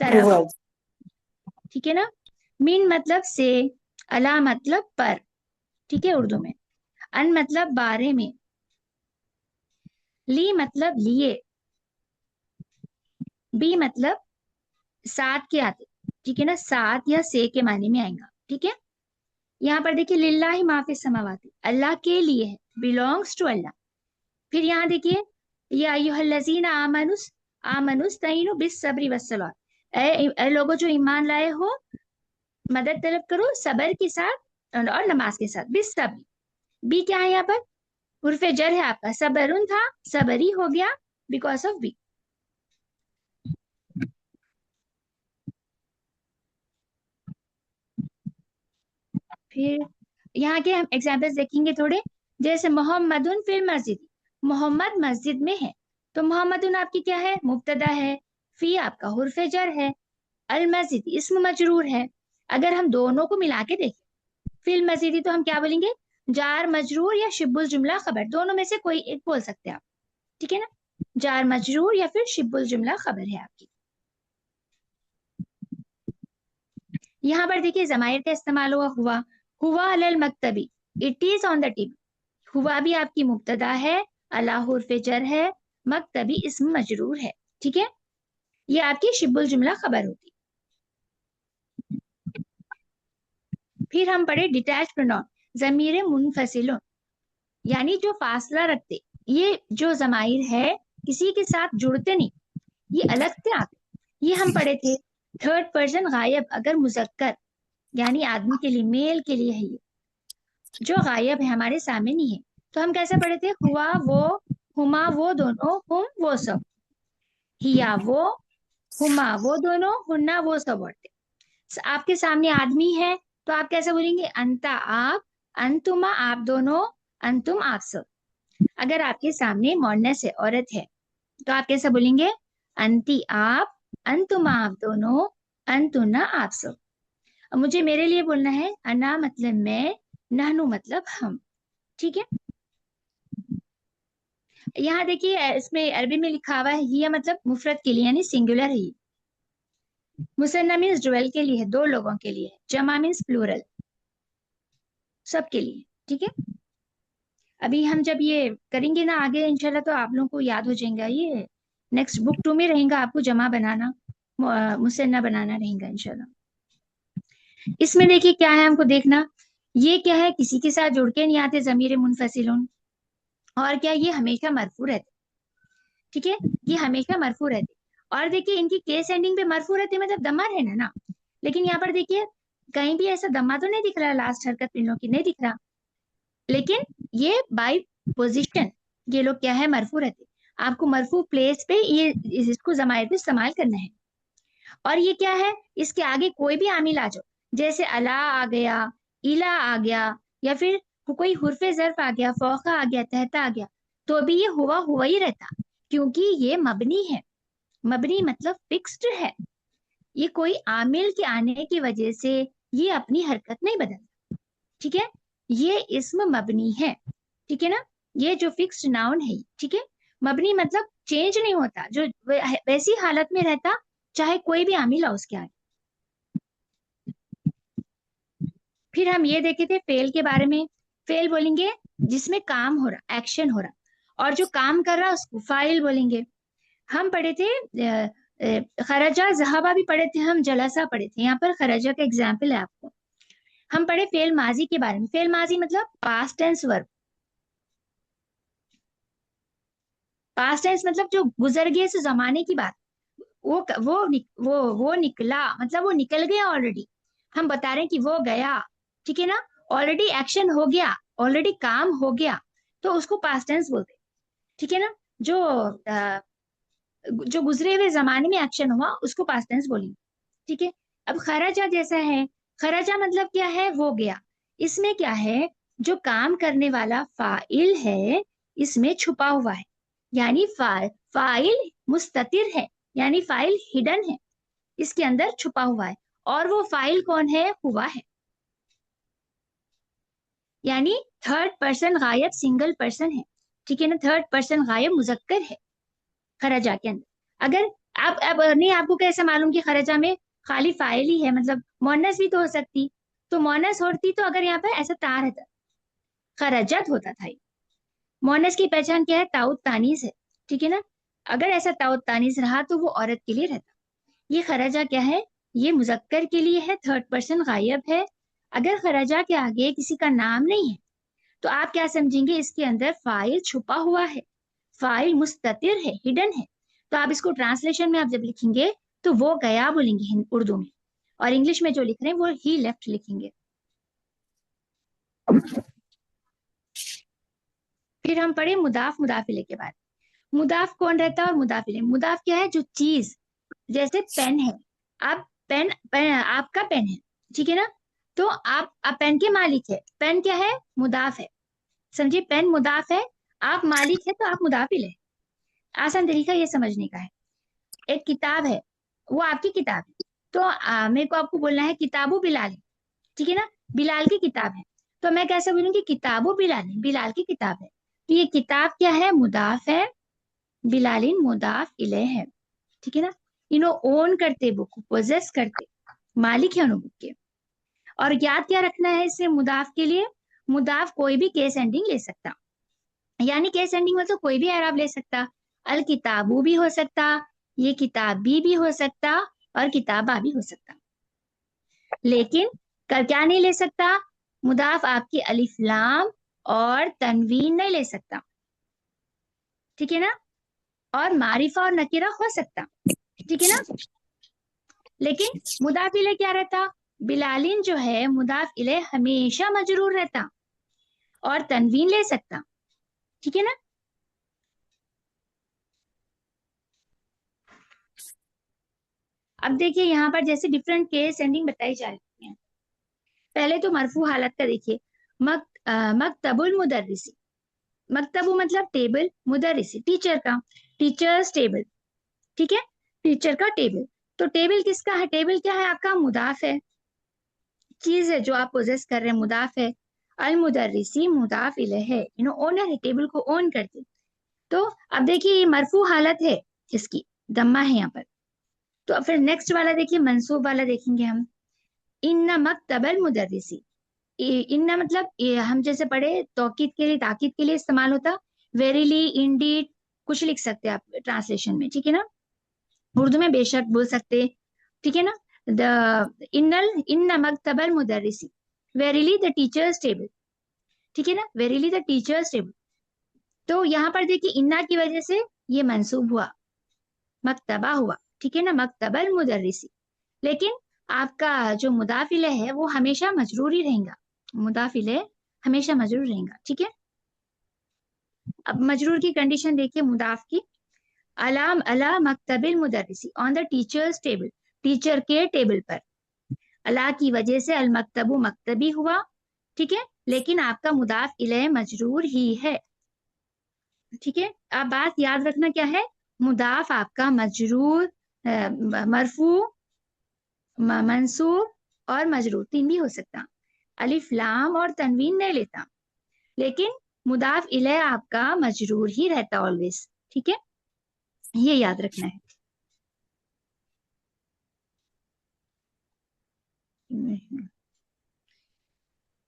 S1: तरफ,
S2: टूवर्ड्स।
S1: ठीक है ना, मिन मतलब से, अला मतलब पर, ठीक है उर्दू में। अन मतलब बारे में, ली मतलब लिए, बी मतलब साथ के आते, ठीक है ना, साथ या से के माने में आएगा, ठीक है। यहाँ पर देखिए लिल्लाहि माफी समावाती, अल्लाह के लिए है, बिलोंग्स टू अल्लाह। फिर यहाँ देखिए, या अय्युहल्लज़ीना आमनुस आमनुस्तईनु बिस सब्रि वस्सलात, ए लोगों जो ईमान लाए हो, मदद तलब करो सबर के साथ और नमाज के साथ, बिस सब्र। बी क्या है यहाँ पर, उर्फे जर है आपका, सबरुन था, सबरी हो गया बिकॉज ऑफ बी। फिर यहाँ के हम एग्जाम्पल्स देखेंगे थोड़े। जैसे मोहम्मदुन फिल मस्जिद, मोहम्मद मस्जिद में है, तो मोहम्मदुन आपकी क्या है, मुब्तदा है, फी आपका हुर्फे जर है, अल मस्जिद इस्म मजरूर है। अगर हम दोनों को मिला के देखें, फिल मस्जिदी तो हम क्या बोलेंगे, जार मजरूर या शिबुल जुमला खबर, दोनों में से कोई एक बोल सकते हैं आप, ठीक है ना। जार मजरूर या फिर शिबुल जुमला खबर है आपकी। यहाँ पर देखिए जमाइर का इस्तेमाल हुआ अलल मकतबी, it is on the TV. हुआ भी आपकी मुब्तदा है, अला हुर्फ जर है, मकतबी इस्म मजरूर है, ठीक है। ये आपकी शिबुल जुमला खबर होती। फिर हम पढ़े डिटैच प्रोनाउन, जमीर मुनफसिल, यानी जो फासला रखते, ये जो जमाइर है किसी के साथ जुड़ते नहीं, ये अलग से आते। ये हम पढ़े थे थर्ड पर्सन गायब, अगर मुजक्कर यानी आदमी के लिए, मेल के लिए है ये, जो गायब है हमारे सामने नहीं है, तो हम कैसे पढ़े थे, हुआ वो, हुमा वो दोनों, हुम वो सब, हिया वो, हुमा वो दोनों, हुन्ना वो सब औरतें। आपके सामने आदमी है तो आप कैसे बोलेंगे, अंता आप, अंतुमा आप दोनों, अंतुम आप सब। अगर आपके सामने मोनस है, औरत है, तो आप कैसे बोलेंगे, अंती आप, अंतुमा आप दोनों, अंतुना आप सब। अब मुझे मेरे लिए बोलना है, अना मतलब मैं, नहनु मतलब हम, ठीक है। यहाँ देखिए इसमें अरबी में लिखा हुआ है, ये मतलब मुफरत के लिए यानी सिंगुलर है ये। मुसन्ना मीन्स डुअल के लिए है, दो लोगों के लिए। जमा मीन्स प्लूरल, सबके लिए, ठीक है। अभी हम जब ये करेंगे ना आगे इंशाल्लाह, तो आप लोगों को याद हो जाएगा ये। नेक्स्ट बुक 2 में रहेगा आपको जमा बनाना, मुसन्ना बनाना रहेगा इंशाल्लाह। इसमें देखिए क्या है हमको देखना, ये क्या है, किसी के साथ जुड़ के नहीं आते, जमीर मुनफसिलुन। और क्या, ये हमेशा मरफू रहते, ठीक है, ये हमेशा मरफू रहते। और देखिए इनकी केस एंडिंग पे मरफू रहते, मतलब दम्मा रहना ना। लेकिन यहाँ पर देखिए कहीं भी ऐसा दम्मा तो नहीं दिख रहा, लास्ट हरकत इन लोग की नहीं दिख रहा, लेकिन ये बाय पोजीशन ये लोग क्या है, मरफू रहते। आपको मरफू प्लेस पे ये इसको जमायत में इस्तेमाल करना है। और ये क्या है, इसके आगे कोई भी आमिल आ जाओ, जैसे अला आ गया, इला आ गया, या फिर कोई हुर्फे जर्फ आ गया, फौका आ गया, तहता आ गया, तो भी ये हुआ ही रहता, क्योंकि ये मबनी है। मबनी मतलब फिक्स्ड है, ये कोई आमिल के आने की वजह से ये अपनी हरकत नहीं बदलता, ठीक है। ये इस्म मबनी है, ठीक है ना, ये जो फिक्स्ड नाउन है, ठीक है। मबनी मतलब चेंज नहीं होता, जो वैसी हालत में रहता, चाहे कोई भी आमिल हो उसके आगे। फिर हम ये देखे थे फेल के बारे में। फेल बोलेंगे जिसमें काम हो रहा, एक्शन हो रहा, और जो काम कर रहा उसको फाइल बोलेंगे। हम पढ़े थे खरजा जहाबा भी पढ़े थे, हम जलसा पढ़े थे, यहाँ पर खरजा का एग्जाम्पल है आपको। हम पढ़े फेल माजी के बारे में। फेल माजी मतलब past tense verb. Past tense मतलब जो गुजर गए से जमाने की बात, वो निकला मतलब वो निकल गया ऑलरेडी। हम बता रहे हैं कि वो गया, ठीक है ना, ऑलरेडी एक्शन हो गया, ऑलरेडी काम हो गया, तो उसको पास्ट टेंस बोलते हैं, ठीक है ना। जो जो गुजरे हुए जमाने में एक्शन हुआ उसको पास्ट टेंस बोलेंगे, ठीक है। अब खराजा जैसा है, खराजा मतलब क्या है, वो गया। इसमें क्या है, जो काम करने वाला फाइल है इसमें छुपा हुआ है, यानी फाइल मुस्ततिर है, यानी फाइल हिडन है, इसके अंदर छुपा हुआ है। और वो फाइल कौन है, हुआ है, यानी थर्ड पर्सन गायब सिंगल पर्सन है, ठीक है ना। थर्ड पर्सन गायब मुजक्कर है खराजा के अंदर। अगर आप अब नहीं, आपको कैसे मालूम कि खराजा में खाली फाइल ही है, मतलब मोनस भी तो हो सकती, तो मोनस होती तो अगर यहाँ पे ऐसा ता रहता, खराजत होता था। मोनस की पहचान क्या है, ताउत तानीस है, ठीक है ना। अगर ऐसा ताउत तानीस रहा तो वो औरत के लिए रहता। ये खराजा क्या है, ये मुजक्कर के लिए है, थर्ड पर्सन गायब है। अगर खराजा के आगे किसी का नाम नहीं है, तो आप क्या समझेंगे, इसके अंदर फाइल छुपा हुआ है, फाइल मुस्ततिर है, हिडन है। तो आप इसको ट्रांसलेशन में आप जब लिखेंगे तो वो गया बोलेंगे उर्दू में, और इंग्लिश में जो लिख रहे हैं वो ही लेफ्ट लिखेंगे। फिर हम पढ़े मुदाफ मुदाफिले के बाद। मुदाफ कौन रहता है और मुदाफिले, मुदाफ क्या है, जो चीज, जैसे पेन है, आप पेन आपका पेन है, ठीक है ना, तो आप पेन के मालिक है, पेन क्या है, मुदाफ है, समझिए, पेन मुदाफ है, आप मालिक है तो आप मुदाफिल है। आसान तरीका ये समझने का है। एक किताब है, वो आपकी किताब है, तो मेरे को आपको बोलना है किताबु बिलाल है, ठीक है ना, बिलाल की किताब है। तो मैं कैसे बोलूंगी, किताबो बिलालिन, बिलाल की किताब है। तो ये किताब क्या है, मुदाफ है, बिलालिन मुदाफ इले है। ठीक है ना। ओन करते, बुक को पोजेस करते, मालिक है बुक के। और याद क्या रखना है इसे मुदाफ के लिए, मुदाफ कोई भी केस एंडिंग ले सकता, यानी केस एंडिंग मतलब कोई भी एराब ले सकता। अल किताबू भी हो सकता, ये किताबी भी हो सकता, और किताबा भी हो सकता। लेकिन कर क्या नहीं ले सकता, मुदाफ आपकी अलिफ लाम और तनवीन नहीं ले सकता। ठीक है ना। और मारिफा और नकीरा हो सकता। ठीक है ना। लेकिन मुदाफ इले क्या रहता, बिलालिन जो है मुदाफ इले हमेशा मजरूर रहता, और तनवीन ले सकता। ठीक है ना। अब देखिए यहाँ पर जैसे डिफरेंट केस एंडिंग बताई जा रही है। पहले तो मरफू हालत का देखिए, मकतबुल मुदर्रिसी, मकतबु मतलब टेबल, मुदर्रिसी टीचर का, टीचर्स टेबल। ठीक है, टीचर का टेबल। तो टेबल किसका है, टेबल क्या है आपका, मुदाफ है, चीज है जो आप पोजेस कर रहे हैं, मुदाफ है। अल मुदर्रिसी मुदाफ इलैह है, ओनर है, टेबल को ओन करते। तो अब देखिए ये मरफू हालत है, इसकी दम्मा है यहाँ पर। तो अब फिर नेक्स्ट वाला देखिए, मंसूब वाला देखेंगे हम। इन्ना मकतबल मुदर्रिसी, इन्ना मतलब हम जैसे पढ़े तौकीद के लिए, ताकीद के लिए इस्तेमाल होता। वेरीली, इंडीड, कुछ लिख सकते हैं आप ट्रांसलेशन में। ठीक है ना। उर्दू में बेशक बोल सकते। ठीक है ना। द इन्ना मकतबल मुदर्रिसी, वेरीली द टीचर्स टेबल। ठीक है ना, वेरीली द टीचर्स टेबल। तो यहाँ पर देखिए इन्ना की वजह से ये मंसूब हुआ, मकतबा हुआ। ठीक है ना, मकतबल मुदर्रिसी। लेकिन आपका जो मुदाफिले है वो हमेशा मजरूर ही रहेगा, मुदाफिले हमेशा मजरूर रहेगा। ठीक है। अब मजरूर की कंडीशन देखिए मुदाफ की, अलाम अला मकतबिल मुदर्रिसी, on the teacher's table, teacher के टेबल पर। अला की वजह से अल मकतबु मकतबी हुआ। ठीक है, लेकिन आपका मुदाफ इलैह मजरूर ही है। ठीक है। अब बात याद रखना क्या है, मुदाफ आपका मजरूर, मरफू, मंसूब और मजरूर तीन भी हो सकता। अलिफ लाम और तनवीन नहीं लेता, लेकिन मुदाफ इलैह आपका मजरूर ही रहता ऑलवेज। ठीक है, ये याद रखना है।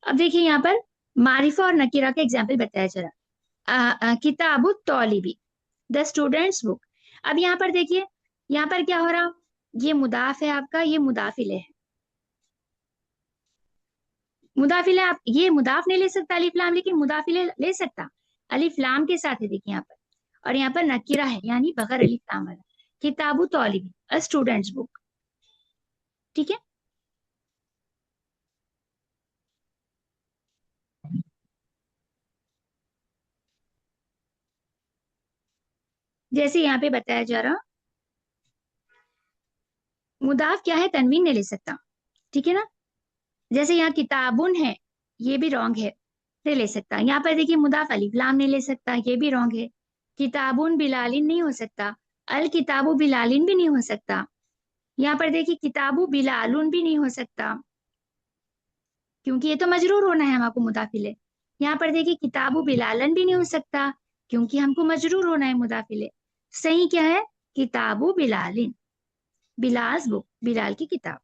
S1: अब देखिए यहाँ पर मारिफा और नकीरा का एग्जाम्पल बताया जरा। किताबु तौलिबी, द स्टूडेंट्स बुक। अब यहाँ पर देखिए, यहाँ पर क्या हो रहा, ये मुदाफ है आपका, ये मुदाफिले है। मुदाफिले आप ये मुदाफ नहीं ले सकता अलिफ लाम, लेकिन मुदाफिले ले सकता, अलिफ लाम के साथ है देखिए यहाँ पर। और यहाँ पर नकीरा है, यानी बगैर अलिफ लाम वाला। किताबु तौलिबी, अ स्टूडेंट्स बुक। ठीक है। जैसे यहाँ पे बताया जा रहा, मुदाफ क्या है, तनवीन नहीं ले सकता। ठीक है ना। जैसे यहाँ किताबुन है, ये भी रॉन्ग है, नहीं ले सकता। यहाँ पर देखिए मुदाफ अलिफ लाम नहीं ले सकता, ये भी रॉन्ग है। किताबुन बिलालिन नहीं हो सकता, अल किताबु बिलालिन भी नहीं हो सकता। यहाँ पर देखिए किताबु बिलालुन भी नहीं हो सकता, क्योंकि ये तो मजरूर होना है हमको मुदाफिले। यहाँ पर देखिए किताबु बिलालन भी नहीं हो सकता, क्योंकि हमको मजरूर होना है मुदाफिले। सही क्या है, किताबु बिलालिन, बिलास बुक, बिलाल की किताब।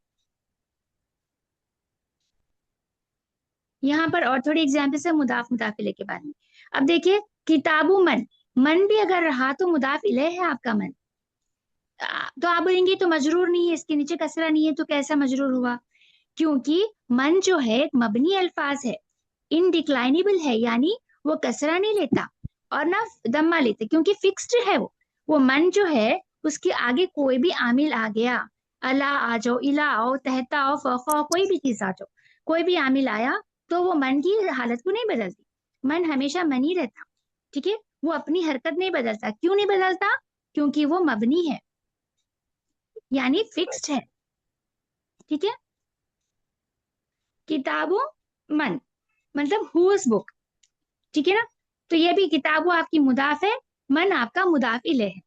S1: यहाँ पर और थोड़ी एग्जाम्पल्स है मुदाफ मुदाफिले के बारे में। अब देखिए किताबु मन, मन भी अगर रहा तो मुदाफ इले है आपका मन। तो आप बोलेंगे तो मजरूर नहीं है, इसके नीचे कसरा नहीं है, तो कैसा मजरूर हुआ, क्योंकि मन जो है एक मबनी अल्फाज है, इनडिक्लाइनेबल है, यानी वो कसरा नहीं लेता और ना दम्मा लेते, क्योंकि फिक्स्ड है वो मन जो है, उसके आगे कोई भी आमिल आ गया, अला आ जाओ, इला आओ, तहता आओ, फौका आओ, कोई भी चीज आ जाओ, कोई भी आमिल आया, तो वो मन की हालत को नहीं बदलती। मन हमेशा मन ही रहता। ठीक है, वो अपनी हरकत नहीं बदलता। क्यों नहीं बदलता, क्योंकि वो मबनी है, यानी फिक्स्ड है। ठीक है। किताबों मन मतलब हुज बुक। ठीक है ना। तो ये भी किताबों आपकी मुदाफ है, मन आपका मुदाफ इले है।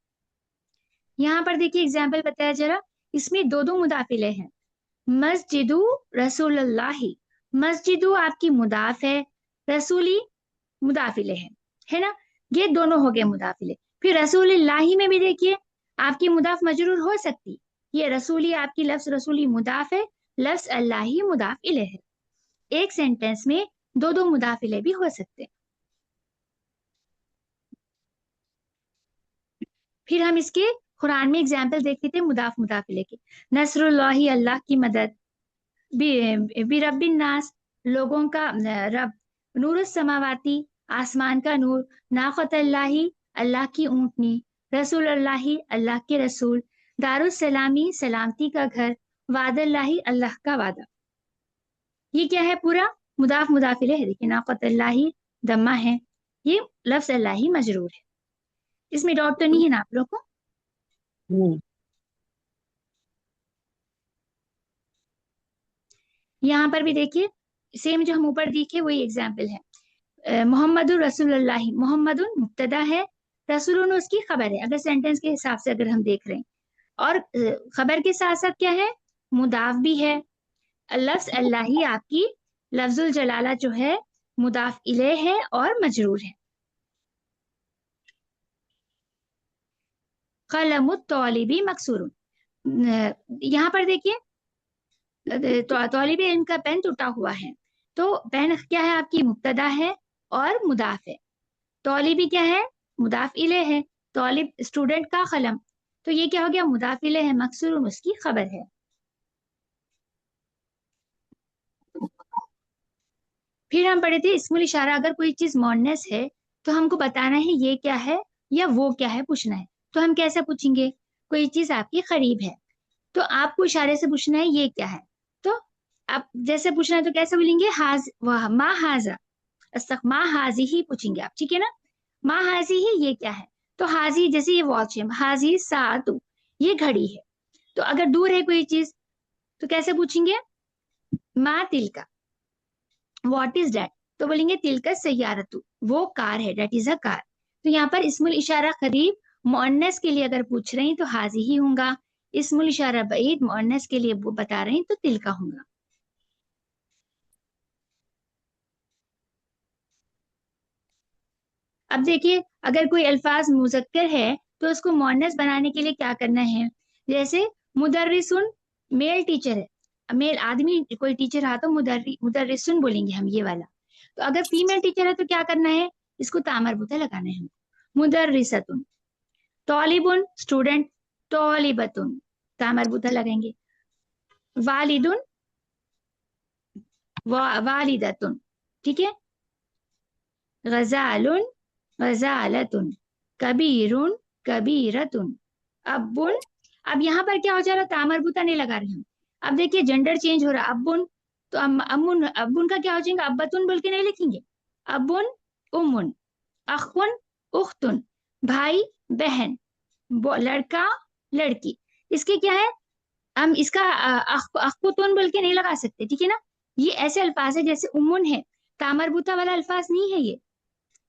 S1: यहाँ पर देखिए एग्जाम्पल बताया जरा, इसमें दो दो मुदाफ इले हैं। मस्जिदु रसूलुल्लाही, मस्जिदु आपकी मुदाफ रसूली मुदाफिले है ना। ये दोनों हो गए मुदाफिले। फिर रसूलिल्लाही में भी देखिए आपकी मुदाफ मजरूर हो सकती, ये रसूली आपकी लफ्ज रसूली मुदाफ है, लफ्ज अल्लाही मुदाफ इले है। एक सेंटेंस में दो दो मुदाफिले भी हो सकते हैं। फिर हम इसके कुरान में एग्जाम्पल देखते थे मुदाफ मुदाफिले के। नसरुल्लाही अल्लाह की मदद, बिरब्बिन नास लोगों का रब, नूरुस समावाती आसमान का नूर, नाक़त अल्लाही अल्लाह की ऊँटनी, रसूल अल्लाही अल्लाह के रसूल, दारुस सलामी सलामती का घर, वादल्लाही अल्लाह का वादा। ये क्या है पूरा मुदाफ मुदाफिले है। देखिए नाक़त अल्लाही दम्मा है, ये लफ्ज अल्लाही मजरूर है। इसमें डाउट तो नहीं है ना आप लोग को।
S2: हम्म।
S1: यहाँ पर भी देखिए सेम जो हम ऊपर देखे वही एग्जाम्पल है। मोहम्मदुर रसूलुल्लाह, मोहम्मदुन मुब्तदा है, रसूलुन उसकी खबर है, अगर सेंटेंस के हिसाब से अगर हम देख रहे हैं। और खबर के साथ साथ क्या है, मुदाफ भी है। लफ्ज अल्लाही आपकी लफ्जुल जलाला जो है मुदाफ इले है और मजरूर है। कलमुत तौलिबी मकसूरुन, यहाँ पर देखिए तौलिबी इनका पेन टूटा हुआ है, तो पेन क्या है आपकी मुब्तदा है और मुदाफ है। तौलिबी क्या है, मुदाफ इले है। तौलिब स्टूडेंट का कलम, तो ये क्या हो गया मुदाफ इले है, मकसूरुन उसकी खबर है। फिर हम पढ़े थे इस्मुल इशारा, अगर कोई चीज मोन्नस है तो हमको बताना है ये क्या है या वो क्या है पूछना है। तो हम कैसे पूछेंगे, कोई चीज आपके करीब है तो आपको इशारे से पूछना है ये क्या है। तो आप जैसे पूछना है तो कैसे बोलेंगे, हाज वाह मा हाजा, अस्तक मा हाजी ही पूछेंगे आप, ठीक है ना। मा हाजी ही ये क्या है, तो हाजी जैसे ये वॉच है, हाजी सातु ये घड़ी है। तो अगर दूर है कोई चीज तो कैसे पूछेंगे, मा तिल का, व्हाट इज दैट, तो बोलेंगे तिल का सैयारतु वो कार है, दैट इज अ कार। तो यहाँ पर इस्मुल इशारा करीब मुअन्नस के लिए अगर पूछ रहे हैं तो हाजी ही होगा, इस्मुल इशारा बईद मुअन्नस के लिए वो बता रहे हैं तो तिल का होगा। अब देखिए अगर कोई अल्फाज मुजक्कर है तो उसको मुअन्नस बनाने के लिए क्या करना है, जैसे मुदर्रिसुन मेल टीचर है, मेल आदमी कोई टीचर रहा तो मुदर्रिसुन बोलेंगे हम ये वाला। तो अगर फीमेल टीचर है तो क्या करना है, इसको तामरबुता लगाना है, मुदर्रिसतुन। तौलिबुन स्टूडेंट, तौलिबतुन तामरबुता लगाएंगे। वालिदुन वालिदतुन, ठीक है। गजालुन गजालतुन, कबीरुन कबीरतुन, अब्बुन। अब यहाँ पर क्या हो जा रहा है, तामरबुता नहीं लगा रही हूँ। अब देखिए जेंडर चेंज हो रहा है, अब्बुन तो अम्मुन, अब्बुन का क्या हो जाएगा, अब्बतुन बोल के नहीं लिखेंगे, अब्बुन उम्मुन, अखुन उख्तुन, भाई बहन, लड़का लड़की। इसके क्या है, हम इसका अखुतुन बोल के नहीं लगा सकते, ठीक है ना। ये ऐसे अल्फाज है जैसे उम्मुन है, तामरबुता वाला अल्फाज नहीं है ये,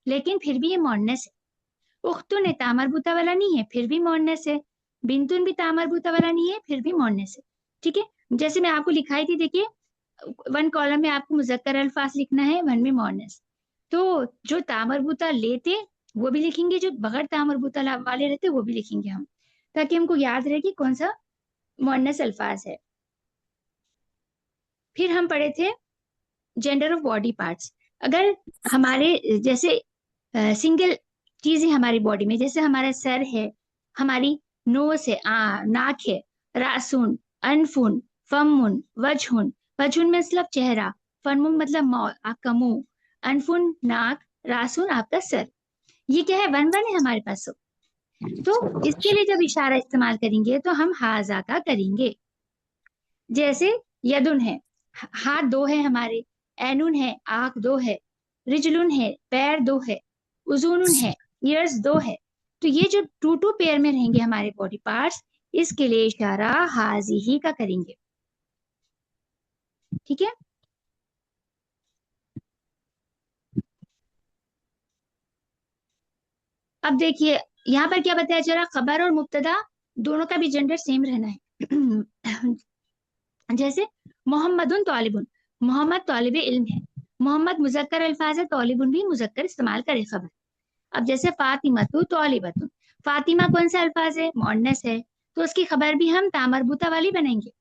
S1: लेकिन फिर भी ये मोन्नस है। उख्तुन है तामरबुता वाला नहीं है फिर भी मोन्नस है। बिंतुन भी तामरबुता वाला नहीं है फिर भी मोन्नस है, ठीक है। जैसे मैं आपको लिखाई थी देखिए, वन कॉलम में आपको मुजक्कर अल्फाज लिखना है, वन में मोन्नस। तो जो तामरबुता लेते वो भी लिखेंगे, जो बगैर तामरबुता वाले रहते वो भी लिखेंगे हम, ताकि हमको याद रहे कि कौन सा मोन्नस अल्फाज है। फिर हम पढ़े थे जेंडर ऑफ बॉडी पार्ट्स। अगर हमारे जैसे सिंगल चीज है हमारी बॉडी में, जैसे हमारा सर है, हमारी नोस है, नाक है, रासुन, अनफुन, फमुन, वजहुन। वजहुन में मतलब चेहरा, फमुन मतलब आपका मुंह, अनफुन नाक, रासुन आपका सर। ये क्या है, वन वन है हमारे पास सब। तो इसके लिए जब इशारा इस्तेमाल करेंगे तो हम हाजा का करेंगे। जैसे यदुन है, हाथ दो है हमारे, एनुन है आंख दो है, रिजलुन है पैर दो है, उजूनुन है ईयर्स दो है। तो ये जो टू टू पेयर में रहेंगे हमारे बॉडी पार्ट्स, इसके लिए इशारा हाजी ही का करेंगे, ठीक है। अब देखिए यहाँ पर क्या बताया जा रहा, खबर और मुब्तदा दोनों का भी जेंडर सेम रहना है। जैसे मोहम्मदुन तालिबुन, मोहम्मद तालिब इल्म है, मोहम्मद मुजक्कर अल्फाज है, तालिबुन भी मुजक्कर इस्तेमाल करे खबर। अब जैसे फातिमतु तालिबतुन, फातिमा कौन सा अल्फाज है, मुअन्नस है, तो उसकी खबर भी हम तामरबूता वाली बनाएंगे।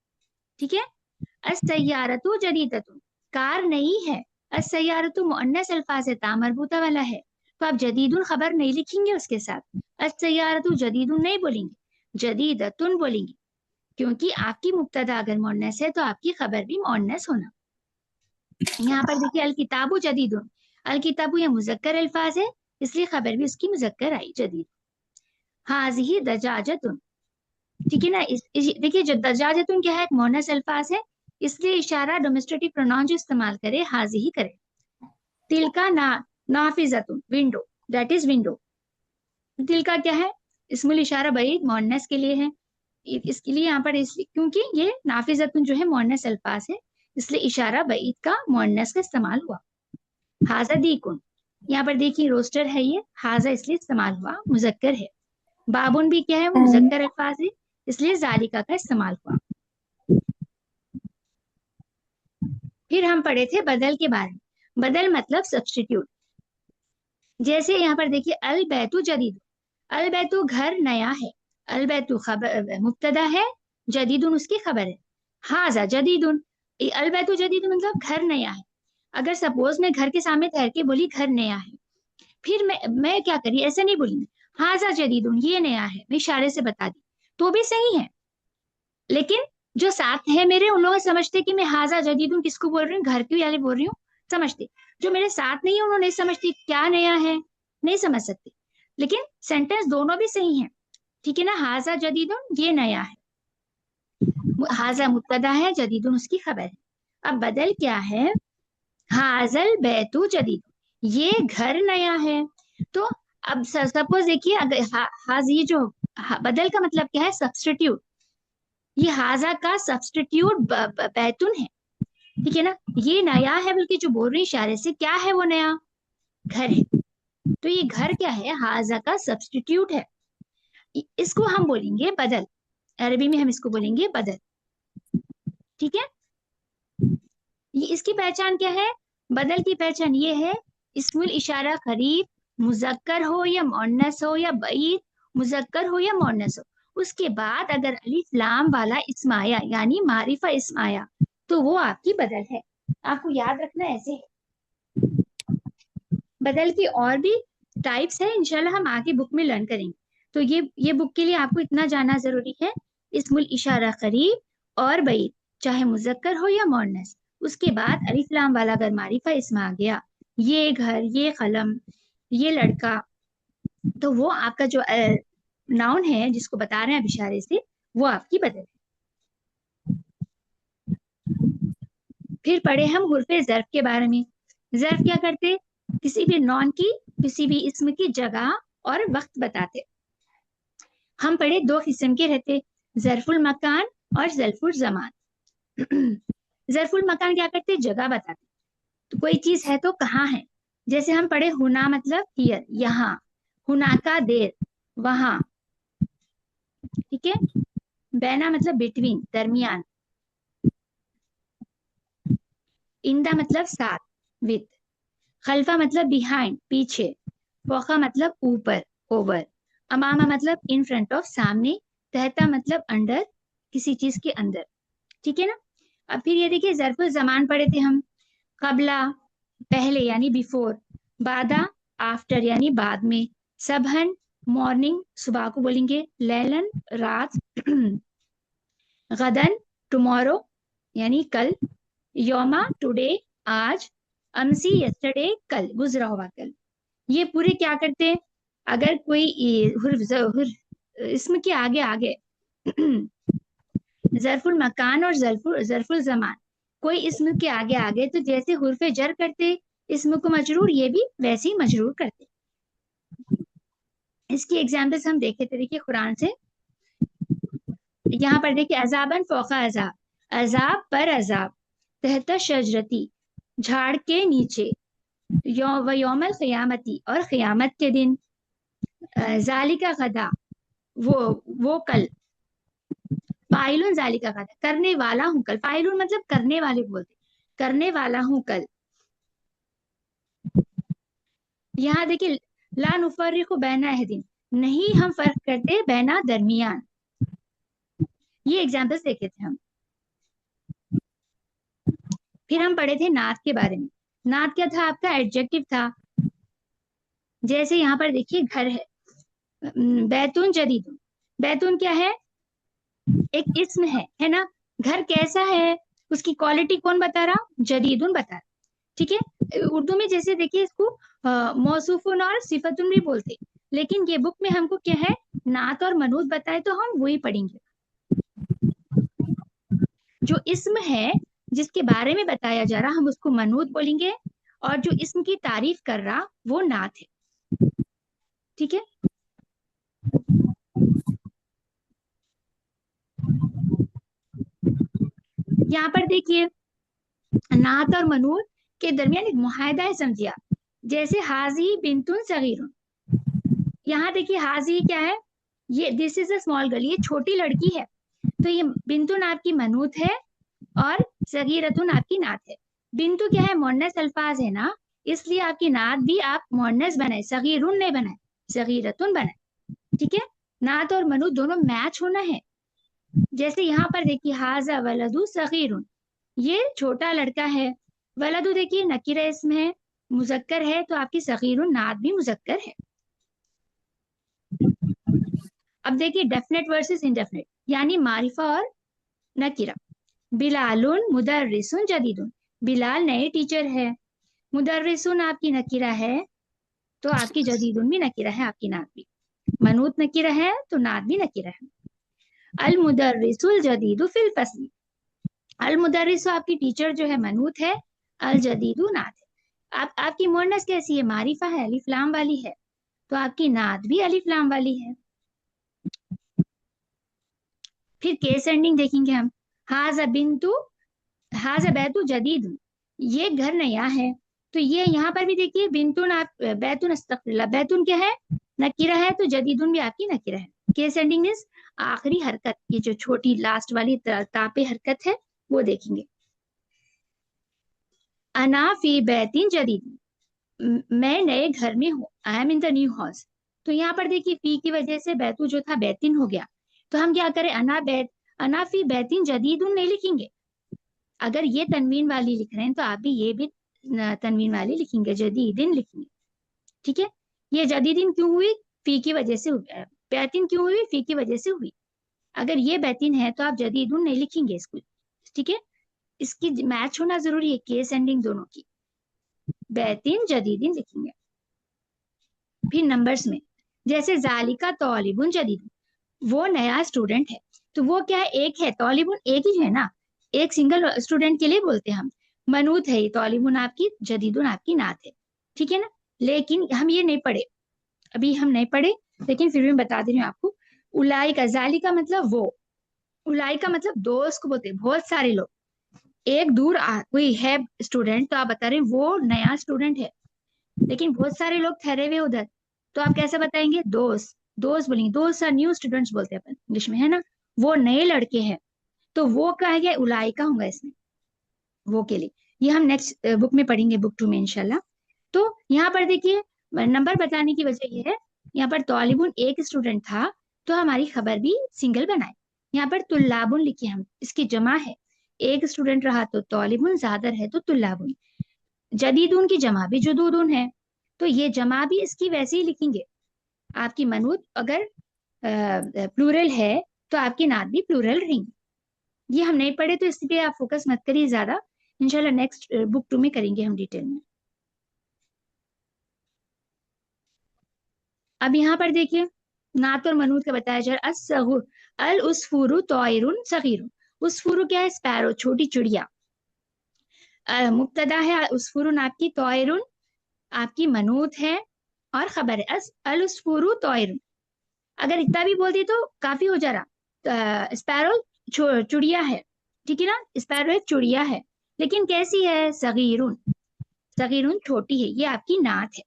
S1: ठीक है। अस्सय्यारतु जदीदतुन, कार नई है, अस्सय्यारतु मुअन्नस अल्फाज है, तामरबूता वाला है, तो आप जदीदुन खबर नहीं लिखेंगे उसके साथ, अस्सय्यारतु जदीदुन नहीं बोलेंगे, जदीदतुन बोलेंगे, क्योंकि आपकी मुब्तदा अगर मुअन्नस है तो आपकी खबर भी मुअन्नस होना। यहाँ पर देखिए अल किताबु जदीदुन, अल किताबु यह मुजक्कर अल्फाज है, इसलिए खबर भी उसकी मुजक्कर आई जदीद। हाजिही दजाजतुन, ठीक है ना। देखिए जो दजाजतुन क्या है, एक मुअन्नस अल्फाज है, इसलिए इशारा डोमेस्टिक प्रोनाउन जो इस्तेमाल करे हाजिही करे। तिलका ना नाफिजतुन, विंडो, दैट इज विंडो। तिलका क्या है, इसमुल इशारा बईद मुअन्नस के लिए है, इसके लिए यहाँ पर इसलिए क्योंकि ये नाफिजतुन जो है मुअन्नस अल्फाज है, इसलिए इशारा बईद का मुअन्नस का इस्तेमाल हुआ। हाजा दीकुन, यहाँ पर देखिए रोस्टर है, ये हाजा इसलिए इस्तेमाल हुआ, मुजक्कर है। बाबुन भी क्या है, वो मुजक्कर अल्फाज है, इसलिए जालिका का इस्तेमाल हुआ। फिर हम पढ़े थे बदल के बारे में। बदल मतलब सब्स्टिट्यूट। जैसे यहाँ पर देखिए अल बैतु जदीद, अल बैतु घर नया है, अल बैतु खबर मुब्तदा है, जदीदुन उसकी खबर है। हाजा जदीदुन, अल बैतु जदीदुन मतलब घर नया है। अगर सपोज मैं घर के सामने ठहर के बोली घर नया है, फिर मैं क्या करी, ऐसे नहीं बोली, हाजा जदीदुन ये नया है, मैं इशारे से बता दी तो भी सही है, लेकिन जो साथ है मेरे उन लोग समझते कि मैं हाजा जदीदुन किसको बोल रही हूँ, घर की वाले बोल रही हूँ, समझते। जो मेरे साथ नहीं है उन्होंने समझते क्या नया है, नहीं समझ सकते, लेकिन सेंटेंस दोनों भी सही है। ठीक है ना, हाजा जदीदुन ये नया है, हाजा मुब्तदा है, जदीदुन उसकी खबर है। अब बदल क्या है, हाजल बैतु जदीद, ये घर नया है। तो अब सपोज देखिए अगर हाज ये जो बदल का मतलब क्या है, सब्स्टिट्यूट, ये हाजा का सब्स्टिट्यूट बैतुन है। ठीक है ना, ये नया है, बल्कि जो बोल रही इशारे से क्या है, वो नया घर है, तो ये घर क्या है, हाजा का सब्स्टिट्यूट है, इसको हम बोलेंगे बदल, अरबी में हम इसको बोलेंगे बदल। ठीक है, ये इसकी पहचान क्या है, बदल की पहचान ये है, इस्मुल इशारा करीब मुजक्कर हो या मुअन्नस हो, या बईद मुजक्कर हो या मुअन्नस हो, उसके बाद अगर अलिफ लाम वाला इस्म आया यानी मारिफा इस्म आया, तो वो आपकी बदल है। आपको याद रखना ऐसे है। बदल की और भी टाइप्स है, इंशाल्लाह हम आगे बुक में लर्न करेंगे। तो ये बुक के लिए आपको इतना जानना जरूरी है, इस्मुल इशारा करीब और बईद चाहे मुजक्कर हो या मुअन्नस, उसके बाद अलिफ लाम वाला अगर मारिफा इस्म आ गया, ये घर, ये कलम, ये लड़का, तो वो आपका जो नाउन है जिसको बता रहे हैं अब इशारे से, वो आपकी बदल है। फिर पढ़े हम हुर्फे ज़र्फ के बारे में। ज़र्फ क्या करते, किसी भी नॉन की, किसी भी इसम की जगह और वक्त बताते। हम पढ़े दो किस्म के रहते, ज़र्फुल मकान और ज़र्फुल ज़मान। ज़र्फुल मकान क्या करते, जगह बताते, तो कोई चीज है तो कहाँ है, जैसे हम पढ़े हुना मतलब हियर यहाँ, हुना का देर वहां। ठीक है, बैना मतलब बिटवीन दरमियान, इंदा मतलब साथ विद, खल्फा मतलब बिहाइंड पीछे, फौका मतलब ऊपर ओवर, अमामा मतलब इन फ्रंट ऑफ सामने, तहता मतलब अंडर किसी चीज के अंदर। ठीक है ना। अब फिर ये देखिए ज़र्फुल ज़मान पढ़े थे हम, कबला पहले यानी बिफोर, बादा आफ्टर यानी बाद में, सबहन मॉर्निंग सुबह को बोलेंगे, लैलन रात, गदन टुमारो यानी कल, योमा टुडे आज, अमसी यस्टरडे कल गुजरा हुआ कल। ये पूरे क्या करते हैं, अगर कोई इसमें के आगे आगे जरफुल मकान और जरफुल जमान कोई इसम के आगे आगे, तो जैसे हुर्फे जर करते इसम को मजरूर, ये भी वैसे ही मजरूर करते। इसकी एग्जाम्पल्स हम देखे थे, देखिए कुरान से, यहाँ पर देखिए अजाबन फौका अजाब, अजाब पर अजाब, तहता शजरती झाड़ के नीचे, यौमल क़यामती और क़यामत के दिन, जालिका गदा वो कल, फाइलुन जालिका गदा करने वाला हूँ कल, फाइलुन मतलब करने वाले बोलते, करने वाला हूं कल। यहाँ देखिए, ला नुफर्रिकु बैना अहदिन, नहीं हम फर्क करते बैना दरमियान। ये एग्जाम्पल्स देखे थे हम। फिर हम पढ़े थे नात के बारे में। नात क्या था आपका? एडजेक्टिव था। जैसे यहाँ पर देखिए घर है, बैतून जदीदुन। बैतून क्या है? एक इस्म है ना। घर कैसा है, उसकी क्वालिटी कौन बता रहा? जदीदुन बता रहा। ठीक है। उर्दू में जैसे देखिए इसको मौसूफुन और सिफतुन भी बोलते, लेकिन ये बुक में हमको क्या है, नात और मनूत बताए तो हम वही पढ़ेंगे। जो इस्म है जिसके बारे में बताया जा रहा, हम उसको मनूत बोलेंगे, और जो इस्म की तारीफ कर रहा वो नात है। ठीक है। यहाँ पर देखिए नात और मनूत के दरमियान एक मुहायदा है, समझिए। जैसे हाजी बिंतुन सगीरुन, यहाँ देखिए हाजी क्या है, ये this is a small girl, ये छोटी लड़की है। तो ये बिंतुन आपकी मनूत है और सगीरतुन आपकी नात है। बिंतु क्या है, मोन्नस अल्फाज है ना, इसलिए आपकी नात भी आप मोन्नस बनाए, सगीरुन नहीं बनाए, सगीरतुन बनाए। ठीक है। नात और मनूत दोनों मैच होना है। जैसे यहाँ पर देखिए हाजा वलदु सगीरुन, ये छोटा लड़का है। वलदु देखिए नकीरा इसम है, मुजक्कर है, तो आपकी सगीरुन नात भी मुजक्कर है। अब देखिए डेफिनेट वर्सेस इंडेफिनेट, यानी मारिफा और नकीरा। बिलालुन मुदर्रिसुन जदीदुन, बिलाल नए टीचर है। मुदर्रिसुन आपकी नकीरा है, तो आपकी जदीदुन भी नकीरा है, आपकी नात भी। मनूत नकीरा है तो नात भी नकीरा है। अल मुदर्रिसुल जदीदु फिल फस्ल, अल मुदर्रिसु आपकी टीचर जो है मनूत है, अल जदीदु नात है। आपकी मोनस कैसी है, मारिफा है, अलिफ लाम वाली है, तो आपकी नात भी अलिफ लाम वाली है। फिर केस एंडिंग देखेंगे हम। हाजा बिंतु, हाजा बैतु जदीद, ये घर नया है। तो ये यहाँ पर भी देखिए बिंतुन, आप बैतुन, अस्तगफिरुल्लाह, बैतुन क्या है, नकीरा है, तो जदीदुन भी आपकी नकीरा है। केस एंडिंग मींस आखिरी हरकत, ये जो छोटी लास्ट वाली तापे हरकत है वो देखेंगे। अना फी बैतिन जदीद, मैं नए घर में हूँ, आई am in the new house. तो यहाँ पर देखिए फी की वजह से बैतू जो था बैतिन हो गया। तो हम क्या करें, अना फी बैतिन जदीदुन नहीं लिखेंगे। अगर ये तनवीन वाली लिख रहे हैं तो आप भी ये भी तनवीन वाली लिखेंगे, जदीदिन लिखेंगे। ठीक है। ये जदीदिन क्यों हुई, फी की वजह से हुई। बैतिन क्यों हुई, फी की वजह से हुई। अगर ये बैतिन है तो आप जदीदुन नहीं लिखेंगे इसको। ठीक है। इसकी मैच होना जरूरी है, केस एंडिंग दोनों की। बैतिन जदीदिन लिखेंगे। फिर नंबर्स में, जैसे जालिका तौलिबुन जदीद, वो नया स्टूडेंट है। तो वो क्या है, एक है, तौलिबुन एक ही है ना, एक सिंगल स्टूडेंट के लिए बोलते हैं हम। मनूत है ये, तौलिबुन आपकी, जदीदुन आपकी नात है। ठीक है ना। लेकिन हम ये नहीं पढ़े, अभी हम नहीं पढ़े, लेकिन फिर भी मैं बता दे रही हूँ आपको। उलाई का, जाली का मतलब वो, उलाई का मतलब दोस्त को बोलते हैं, बहुत सारे लोग। एक दूर कोई है स्टूडेंट, तो आप बता रहे हैं वो नया स्टूडेंट है, लेकिन बहुत सारे लोग ठहरे हुए उधर, तो आप कैसे बताएंगे, दोस्त, दोस्त बोलेंगे, दोस्त आर न्यू स्टूडेंट्स बोलते हैं अपन इंग्लिश में, है ना। वो नए लड़के हैं, तो वो क्या है, उलाइका होगा इसमें, वो के लिए। ये हम नेक्स्ट बुक में पढ़ेंगे, बुक 2 में इंशाल्लाह। तो यहाँ पर देखिए नंबर बताने की वजह ये है, यहाँ पर तौलिबुन एक स्टूडेंट था, तो हमारी खबर भी सिंगल बनाए। यहाँ पर तुल्लाबुन लिखे हम, इसकी जमा है, एक स्टूडेंट रहा तो तौलिबुन, ज्यादा है तो तुल्लाबुन। जदीदुन की जमा भी जुदूदुन है, तो ये जमा भी इसकी वैसे ही लिखेंगे। आपकी मनूत अगर प्लूरल है तो आपकी नात भी प्लूरल रहेंगी। ये हम नहीं पढ़े तो इसलिए आप फोकस मत करिए ज्यादा, इंशाल्लाह नेक्स्ट बुक 2 में करेंगे हम डिटेल में। अब यहाँ पर देखिए नात और मनूत का बताया जा रहा है। अल उसफूरु तौइरुन सगीरुन, उसफूरु क्या है, स्पैरो, छोटी चिड़िया। मुब्तदा है उसफूरुन आपकी, तौइरुन आपकी मनूत है, और खबर है अल उसफूरु तौइरुन। अगर इतना भी बोल दी तो काफी हो जा रहा। स्पैरो चुड़िया है, ठीक है ना, स्पैरो एक चुड़िया है, लेकिन कैसी है, सगीरुन, सगीरुन छोटी है, ये आपकी नात है।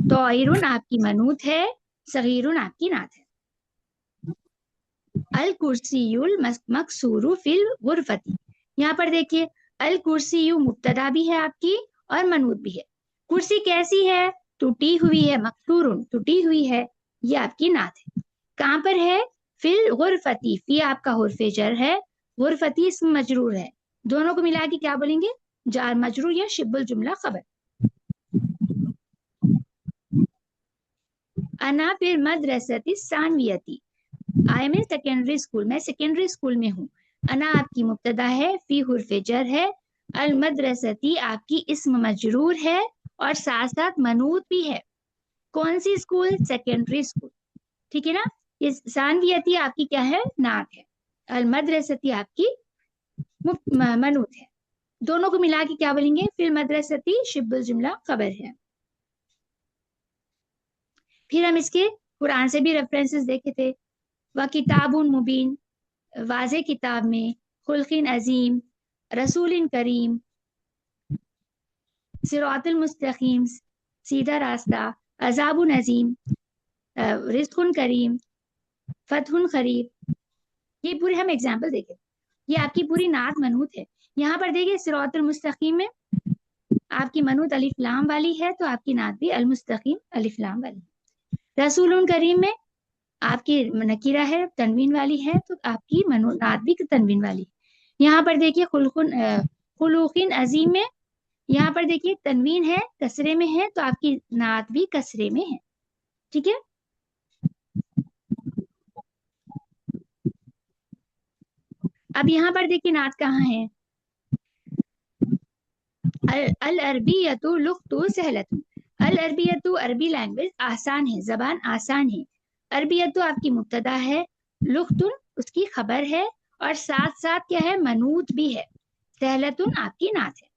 S1: तौइरुन आपकी मनूत है, सगीरुन आपकी नात है। अल कुर्सियुल मकसूरु फिल गुरफती, यहाँ पर देखिए अल कुर्सी मुब्तदा भी है आपकी और मनूत भी है। कुर्सी कैसी है? टूटी हुई है, मकसूरुन, टूटी हुई है, ये आपकी नात है। कहाँ पर है? फिल गुरफती, फी आपका हुर्फे जर है, गुरफती इस्म मजरूर है। दोनों को मिला के क्या बोलेंगे? जार मजरूर या शिबुल जुमला खबर। अना फिर मदरसती सानवियती, I am in secondary school, मैं सेकेंडरी स्कूल में हूँ। अना आपकी मुब्तदा है, फी हुर्फे जर है, अल मदरसती आपकी इस्म मजरूर है और साथ साथ मनूत भी है। कौन सी स्कूल? सेकेंडरी स्कूल, ठीक है ना। ये सानवियती आपकी क्या है? नात है। अल मदरसती आपकी मनूत है। दोनों को मिला के क्या बोलेंगे? फिल मदरसती शिबुल जुमला खबर है। फिर हम इसके कुरान से भी रेफरेंसेस देखे थे। व किताबुन मुबीन, वाज़े किताब में, खुल्किन अजीम, रसूलिन करीम, सिरातुल मुस्तकीम, सीधा रास्ता, अजाबुन अजीम, रिज़्कुन करीम, फतहुन करीब। ये पूरे हम एग्जाम्पल देखे। ये आपकी पूरी नात मनूत है। यहाँ पर देखिए सिरातुल मुस्तकीम में आपकी मनूत अलिफ लाम वाली है, तो आपकी नात भी अल मुस्तकीम अलिफ लाम वाली। रसूलुन करीम में आपकी नकीरा है, तनवीन वाली है, तो आपकी नात भी तनवीन वाली। यहाँ पर देखिए खुलूकिन अजीम में, यहाँ पर देखिए तनवीन है, कसरे में है, तो आपकी नात भी कसरे में है। ठीक है। अब यहाँ पर देखिए नात कहाँ है? अल अरबियतु लुग़तु सहलतु, अल अरबियतु अरबी लैंग्वेज आसान है, जबान आसान है। अरबियतु आपकी मुब्तदा है, लुग़तुन उसकी खबर है, और साथ साथ क्या है? मनूत भी है। सहलतुन आपकी नात है।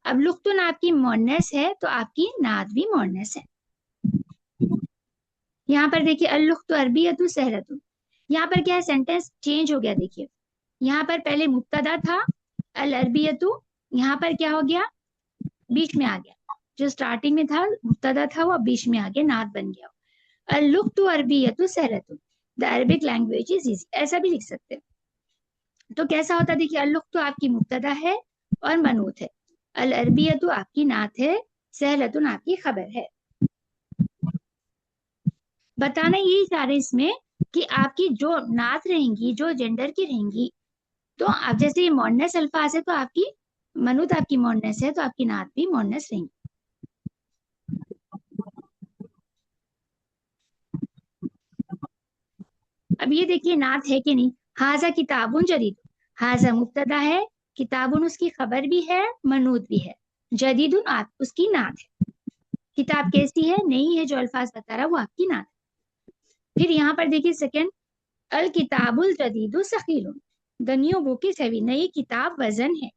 S1: अब लुग़तुन आपकी मोन्नस है, तो आपकी नात भी मोन्नस है। यहाँ पर देखिए अल लुग़तु अरबियतु सहलतुन, यहाँ पर क्या है? सेंटेंस चेंज हो गया। देखिए यहाँ पर पहले मुब्तदा था अल अरबियतु, यहाँ पर क्या हो गया? बीच में आ गया। जो स्टार्टिंग में था मुब्तदा था वो बीच में आ गया, नात बन गया। अल लुग़तु अरबियतु सहलतुन, the Arabic language is easy, ऐसा भी लिख सकते हैं। तो कैसा होता है? देखिए अल लुग़तु आपकी मुब्तदा है और मनूत है, अल अरबियतु आपकी नात है, सहलतुन आपकी खबर है। बताना यही चाह रहे इसमें कि आपकी जो नात रहेंगी, जो जेंडर की रहेंगी, तो आप जैसे ये मोन्नस अल्फाज है, तो आपकी मनूत आपकी मोन्नस है, तो आपकी नात भी मोन्नस रहेंगी। अब ये देखिए नात है कि नहीं। हाजा किताबुन जदीद, हाजा मुब्तदा है, किताबुन उसकी खबर भी है, मनूत भी है, जदीदुन आप उसकी नात है। किताब कैसी है? नई है, जो अल्फाज बता रहा वो आपकी नात है। फिर यहाँ पर देखिए सेकंड, अल किताबुल जदीदु सकीलुन, the new book is heavy, नई किताब वजन है।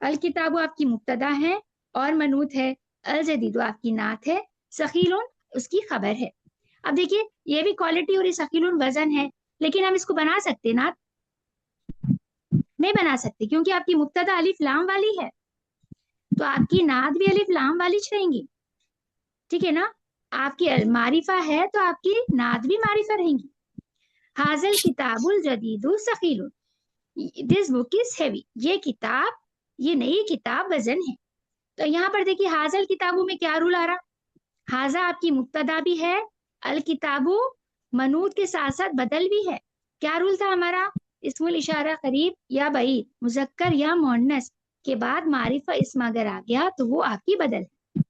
S1: अल किताबु आपकी मुब्तदा है और मनूत है, अल जदीदु आपकी नात है, सकीलुन उसकी खबर है। अब देखिए ये भी क्वालिटी और ये सकीलुन वजन है, लेकिन हम इसको बना सकते नात? नहीं बना सकते, क्योंकि आपकी मुब्तदा अलिफ लाम वाली है, तो आपकी नात भी अलिफ लाम वाली रहेंगी। ठीक है ना। आपकी मारिफा है, तो आपकी नात भी मारिफा रहेंगी। हाजल किताबुल जदीदु सकीलुन, दिस बुक इज हैवी, ये किताब, ये नई किताब वजन है। तो यहाँ पर देखिए हाजल किताबों में क्या रूल आ रहा? हाजा आपकी मुब्तदा भी है, अल किताबु मनूत के साथ साथ बदल भी है। क्या रूल था हमारा? इस्मुल इशारा करीब या बईद, मुजक्कर या मुअन्नस के बाद मारिफा इस्म अगर आ गया तो वो आपकी बदल है।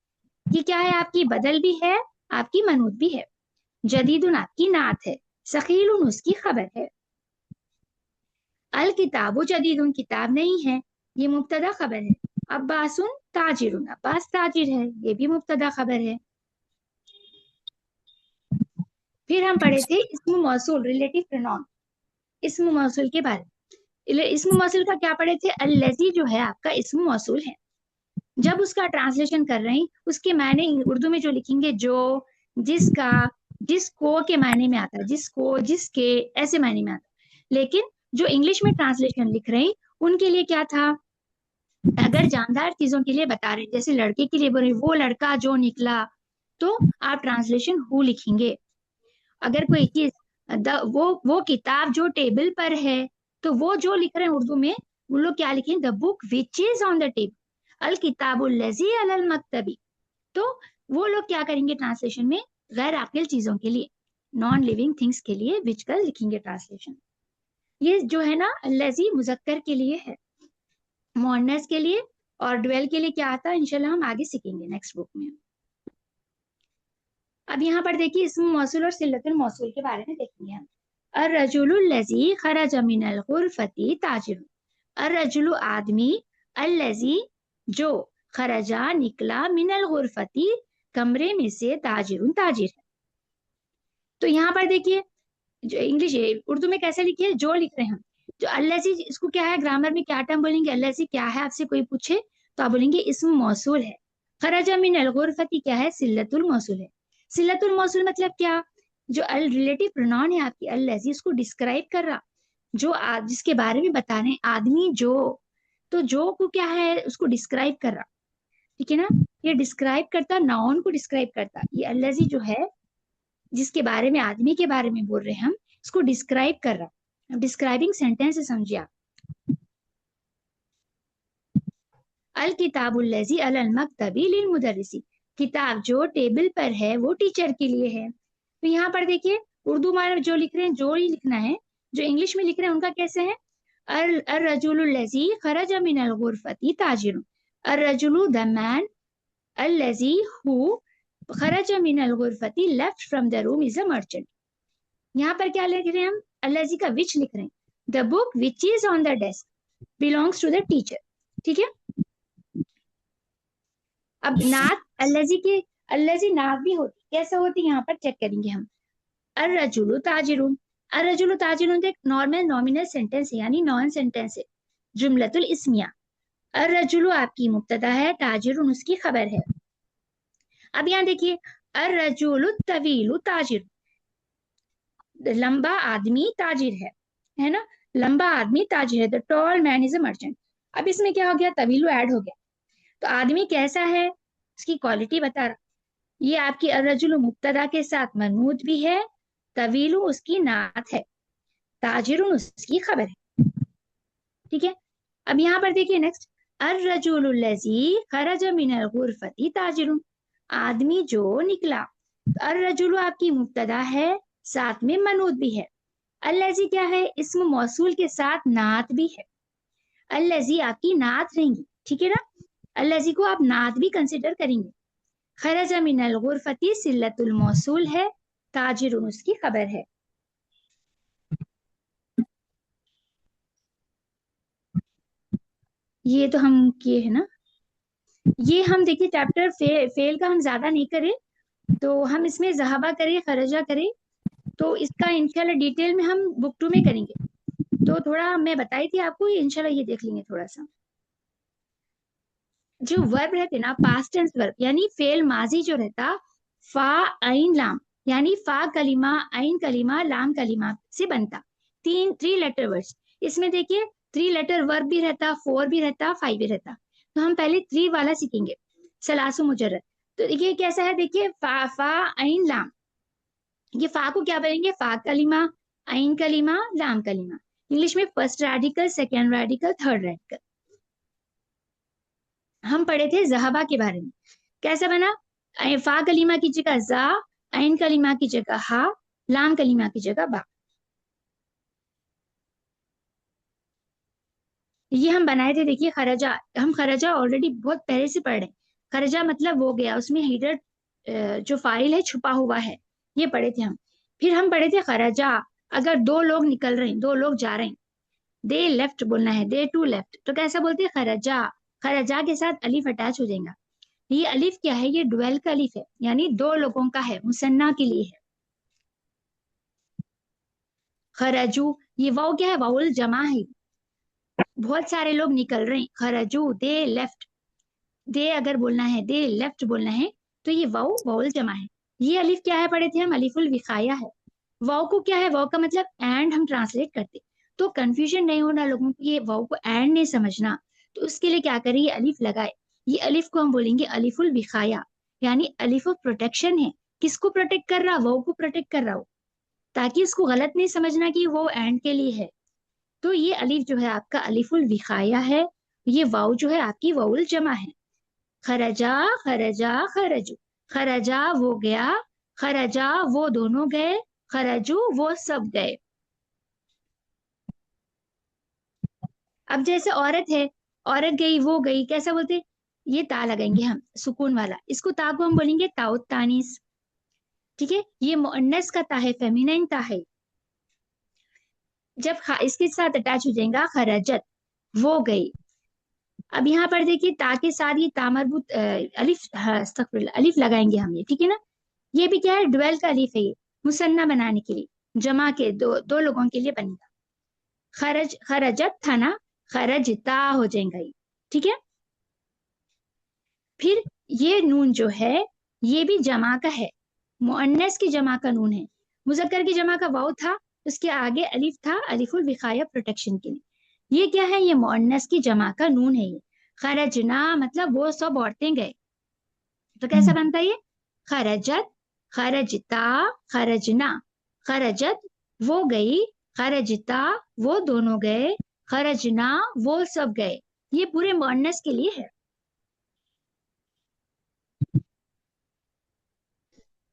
S1: ये क्या है? आपकी बदल भी है, आपकी मनूत भी है। जदीदुन आपकी नात है, सकीलुन उसकी खबर है। अल किताबु जदीदुन किताब नहीं है, ये मुब्तदा खबर है। अब्बासुन ताजिरुन, अब्बास ताजिर है, ये भी मुब्तदा खबर है। फिर हम पढ़े थे इस्म मौसूल, रिलेटिव प्रोनाउन, इस्म मौसूल के बारे में। इस्म मौसूल का क्या पढ़े थे? अल्लज़ी जो है आपका इस्म मौसूल है। जब उसका ट्रांसलेशन कर रहे हैं, उसके मायने उर्दू में जो लिखेंगे, जो, जिसका, जिसको के मायने में आता है, जिसको, जिसके, ऐसे मायने में आता है। लेकिन जो इंग्लिश में ट्रांसलेशन लिख रहे हैं उनके लिए क्या था? अगर जानदार चीजों के लिए बता रहे, जैसे लड़के के लिए बोल रहे वो लड़का जो निकला, तो आप ट्रांसलेशन हु लिखेंगे। अगर कोई चीज वो किताब जो टेबल पर है, तो वो जो लिख रहे हैं उर्दू में, वो लोग क्या लिखे, the book which is on the table, अल किताबुल लजी अलल मक्तबी। तो वो लोग क्या करेंगे ट्रांसलेशन में, गैर आकिल चीजों के लिए, नॉन लिविंग थिंग्स के लिए विच कर लिखेंगे ट्रांसलेशन। ये जो है ना लजी मुजक्कर के लिए है, मुअन्नस के लिए और ड्वेल के लिए क्या आता है इंशाल्लाह हम आगे सीखेंगे नेक्स्ट बुक में। अब यहाँ पर देखिए इसम मौसूल और सिलतुल मौसूल के बारे में देखेंगे हम। अर्रजुलुल लजी खरज मिनल गुरफती ताजिर, अर्रजुलु आदमी, अल्लजी जो, खरजा निकला, मिनल गुरफती कमरे में से, ताजिरुन ताजिर है। तो यहाँ पर देखिए जो इंग्लिश उर्दू में कैसे लिखी है, जो लिख रहे हैं हम, जो अल्लजी इसको क्या है, ग्रामर में क्या टर्म बोलेंगे, अल्लजी क्या है, आपसे कोई पूछे तो आप बोलेंगे इस्म मौसूल है। खरजा मिनल गुरफती क्या है, सिल्लतुल मौसूल है। सिल्लतुल मौसूल मतलब क्या, जो अल रिलेटिव प्रोनाउन है आपकी अल्लजी, उसको डिस्क्राइब कर रहा, जो जिसके बारे में बता रहे हैं, आदमी जो, तो जो को क्या है उसको डिस्क्राइब कर रहा, ठीक है ना, ये डिस्क्राइब करता, नाउन को डिस्क्राइब करता, ये अल्लजी जो है जिसके बारे में, आदमी के बारे में बोल रहे हैं हम, इसको डिस्क्राइब कर रहा। डिस्क्राइबिंग सेंटेंस समझिए आप। अल किताबुल लजी अलल मक्तबी लिल मुदर्रिसी, किताब जो टेबल पर है वो टीचर के लिए है। तो यहाँ पर देखिए उर्दू में जो लिख रहे हैं जो ही लिखना है, जो इंग्लिश में लिख रहे हैं उनका कैसे है, अर रजुलुल लजी खरज मिनल गुरफती ताजिरुन, अर रजुलु द मैन, अल्लजी हु खरज मिनल गुरफती left from the room is a merchant. यहाँ पर क्या लिख रहे हैं हम, अल्लजी का विच लिख रहे हैं, the book which is on the desk belongs to the teacher, ठीक है। अब नात अल्लजी के, अल्लजी नात भी होती, कैसे होती यहाँ पर चेक करेंगे हम। अर्रजुलु ताजिरुन, अर्रजुलु ताजिरुन एक नॉर्मल नॉमिनल सेंटेंस है, यानी नॉन सेंटेंस है, जुमलतुल इस्मिया। अर्रजुलु आपकी मुब्तदा है, ताजिरुन उसकी खबर है। अब यहाँ देखिए अर्रजुलु तवीलु ताजिर, लंबा आदमी ताजिर है ना, लंबा आदमी ताजिर है, the tall man is a merchant. अब इसमें क्या हो गया, तवीलु ऐड हो गया, तो आदमी कैसा है उसकी क्वालिटी बता रहा, ये आपकी अर्रजुलु मुब्तदा के साथ मनूत भी है, तवीलु उसकी नात है, ताजिरुन उसकी खबर है, ठीक है। अब यहाँ पर देखिए नेक्स्ट, अर्रजुलु लजी खरज मिनल गुरफती ताजिरुन, आदमी जो निकला, अर्रजुलु आपकी मुब्तदा है, साथ में मनूत भी है, अल्लजी क्या है, इस्म मौसूल के साथ नात भी है, अल्लजी आपकी नात रहेंगी, ठीक है ना, अल्लजी को आप नात भी कंसिडर करेंगे। खरज मिनल गुरफती सिल्लतुल मौसूल है, ताजिरुन उसकी खबर है। ये तो हम किए है ना, ये हम देखिए चैप्टर फेल का हम ज्यादा नहीं करें, तो हम इसमें जहाबा करें, खरजा करें, तो इसका इंशाल्लाह डिटेल में हम बुक 2 में करेंगे। तो थोड़ा मैं बताई थी आपको, ये इंशाल्लाह ये देख लेंगे थोड़ा सा। जो वर्ब रहते ना पास्ट टेंस वर्ब, यानी फेल माजी जो रहता, फा आइन लाम, यानी फा कलिमा आइन कलिमा लाम कलिमा से बनता, थ्री लेटर वर्ड्स। इसमें देखिए 3 लेटर वर्ब भी रहता, 4 भी रहता, 5 भी रहता। तो हम पहले 3 वाला सीखेंगे, सलासु मुजर्रद। तो देखिए कैसा है, देखिए फा आइन लाम, ये फा को क्या बोलेंगे, फा कलिमा, आइन कलिमा, लाम कलिमा। इंग्लिश में first radical, second radical, third radical. हम पढ़े थे जहाबा के बारे में, कैसा बना, फा कलीमा की जगह जा, आइन कलीमा की जगह हा, लाम कलीमा की जगह बा। ये हम बनाए थे, देखिए खरजा, हम खरजा ऑलरेडी बहुत पहले से पढ़ रहे हैं। खरजा मतलब वो गया, उसमें हीडर जो फाइल है छुपा हुआ है, ये पढ़े थे हम। फिर हम पढ़े थे खरजा, अगर 2 लोग निकल रहे हैं, 2 लोग जा रहे हैं, दे लेफ्ट बोलना है, दे टू लेफ्ट, तो कैसा बोलते हैं, खरजा। खरजा के साथ अलीफ अटैच हो जाएगा। ये अलिफ क्या है, ये डुअल का अलिफ है, यानी 2 लोगों का है, मुसन्ना के लिए है। खरजू, ये वाव क्या है, वाउल जमा है, बहुत सारे लोग निकल रहे हैं, खरजू दे लेफ्ट, दे अगर बोलना है, दे लेफ्ट बोलना है, तो ये वाव वाउल जमा है। ये अलिफ क्या है, पढ़े थे हम, अलिफुल विखाया है। वाव को क्या है, वाव का मतलब एंड हम ट्रांसलेट करते, तो कंफ्यूजन नहीं होना लोगों को, ये वाव को एंड नहीं समझना, तो उसके लिए क्या करें, ये अलिफ लगाए। ये अलिफ को हम बोलेंगे अलिफुल विखाया, यानी अलिफ ऑफ प्रोटेक्शन है। किसको प्रोटेक्ट कर रहा, वाव को प्रोटेक्ट कर रहा हो, ताकि उसको गलत नहीं समझना कि वो एंड के लिए है। तो ये अलिफ जो है आपका अलिफुल विखाया है, ये वाव जो है आपकी वाउल जमा है। खरजा खरजा खरजू, खरजा वो गया, खरजा वो दोनों गए, खरजू वो सब गए। अब जैसे औरत है, औरत गई वो गई, कैसा बोलते? ये ता लगाएंगे हम सुकून वाला, इसको ता को हम बोलेंगे ताउत तानीस। ठीक है, ये मुअन्नस का ता है, फेमिनाइन ता है। जब इसके साथ अटैच हो जाएगा खरजत, वो गई। अब यहाँ पर देखिए ता के साथ ये ता मरबूत अलिफ, हाँ, अस्तगफिरुल्लाह, अलिफ लगाएंगे हम, ये ठीक है ना। ये भी क्या है, ड्वेल का अलिफ है, ये मुसन्ना बनाने के लिए, जमा के दो दो लोगों के लिए बनेगा। खरज खरजत था ना, खरजता हो जाएगा ये, ठीक है। फिर ये नून जो है ये भी जमा का है, मुअन्नस की जमा का नून है। मुजक्कर की जमा का वाव था, उसके आगे अलिफ था, अलिफुल विकाया प्रोटेक्शन के लिए। ये क्या है, ये मुअन्नस की जमा का नून है ये। खरजना मतलब वो सब औरतें गए, तो कैसा बनता है ये? खरजत, खरजता, खरजना। खरजत वो गई, खरजता वो दोनों गए, खरजना वो सब गए। ये पूरे मुअन्नस के लिए है।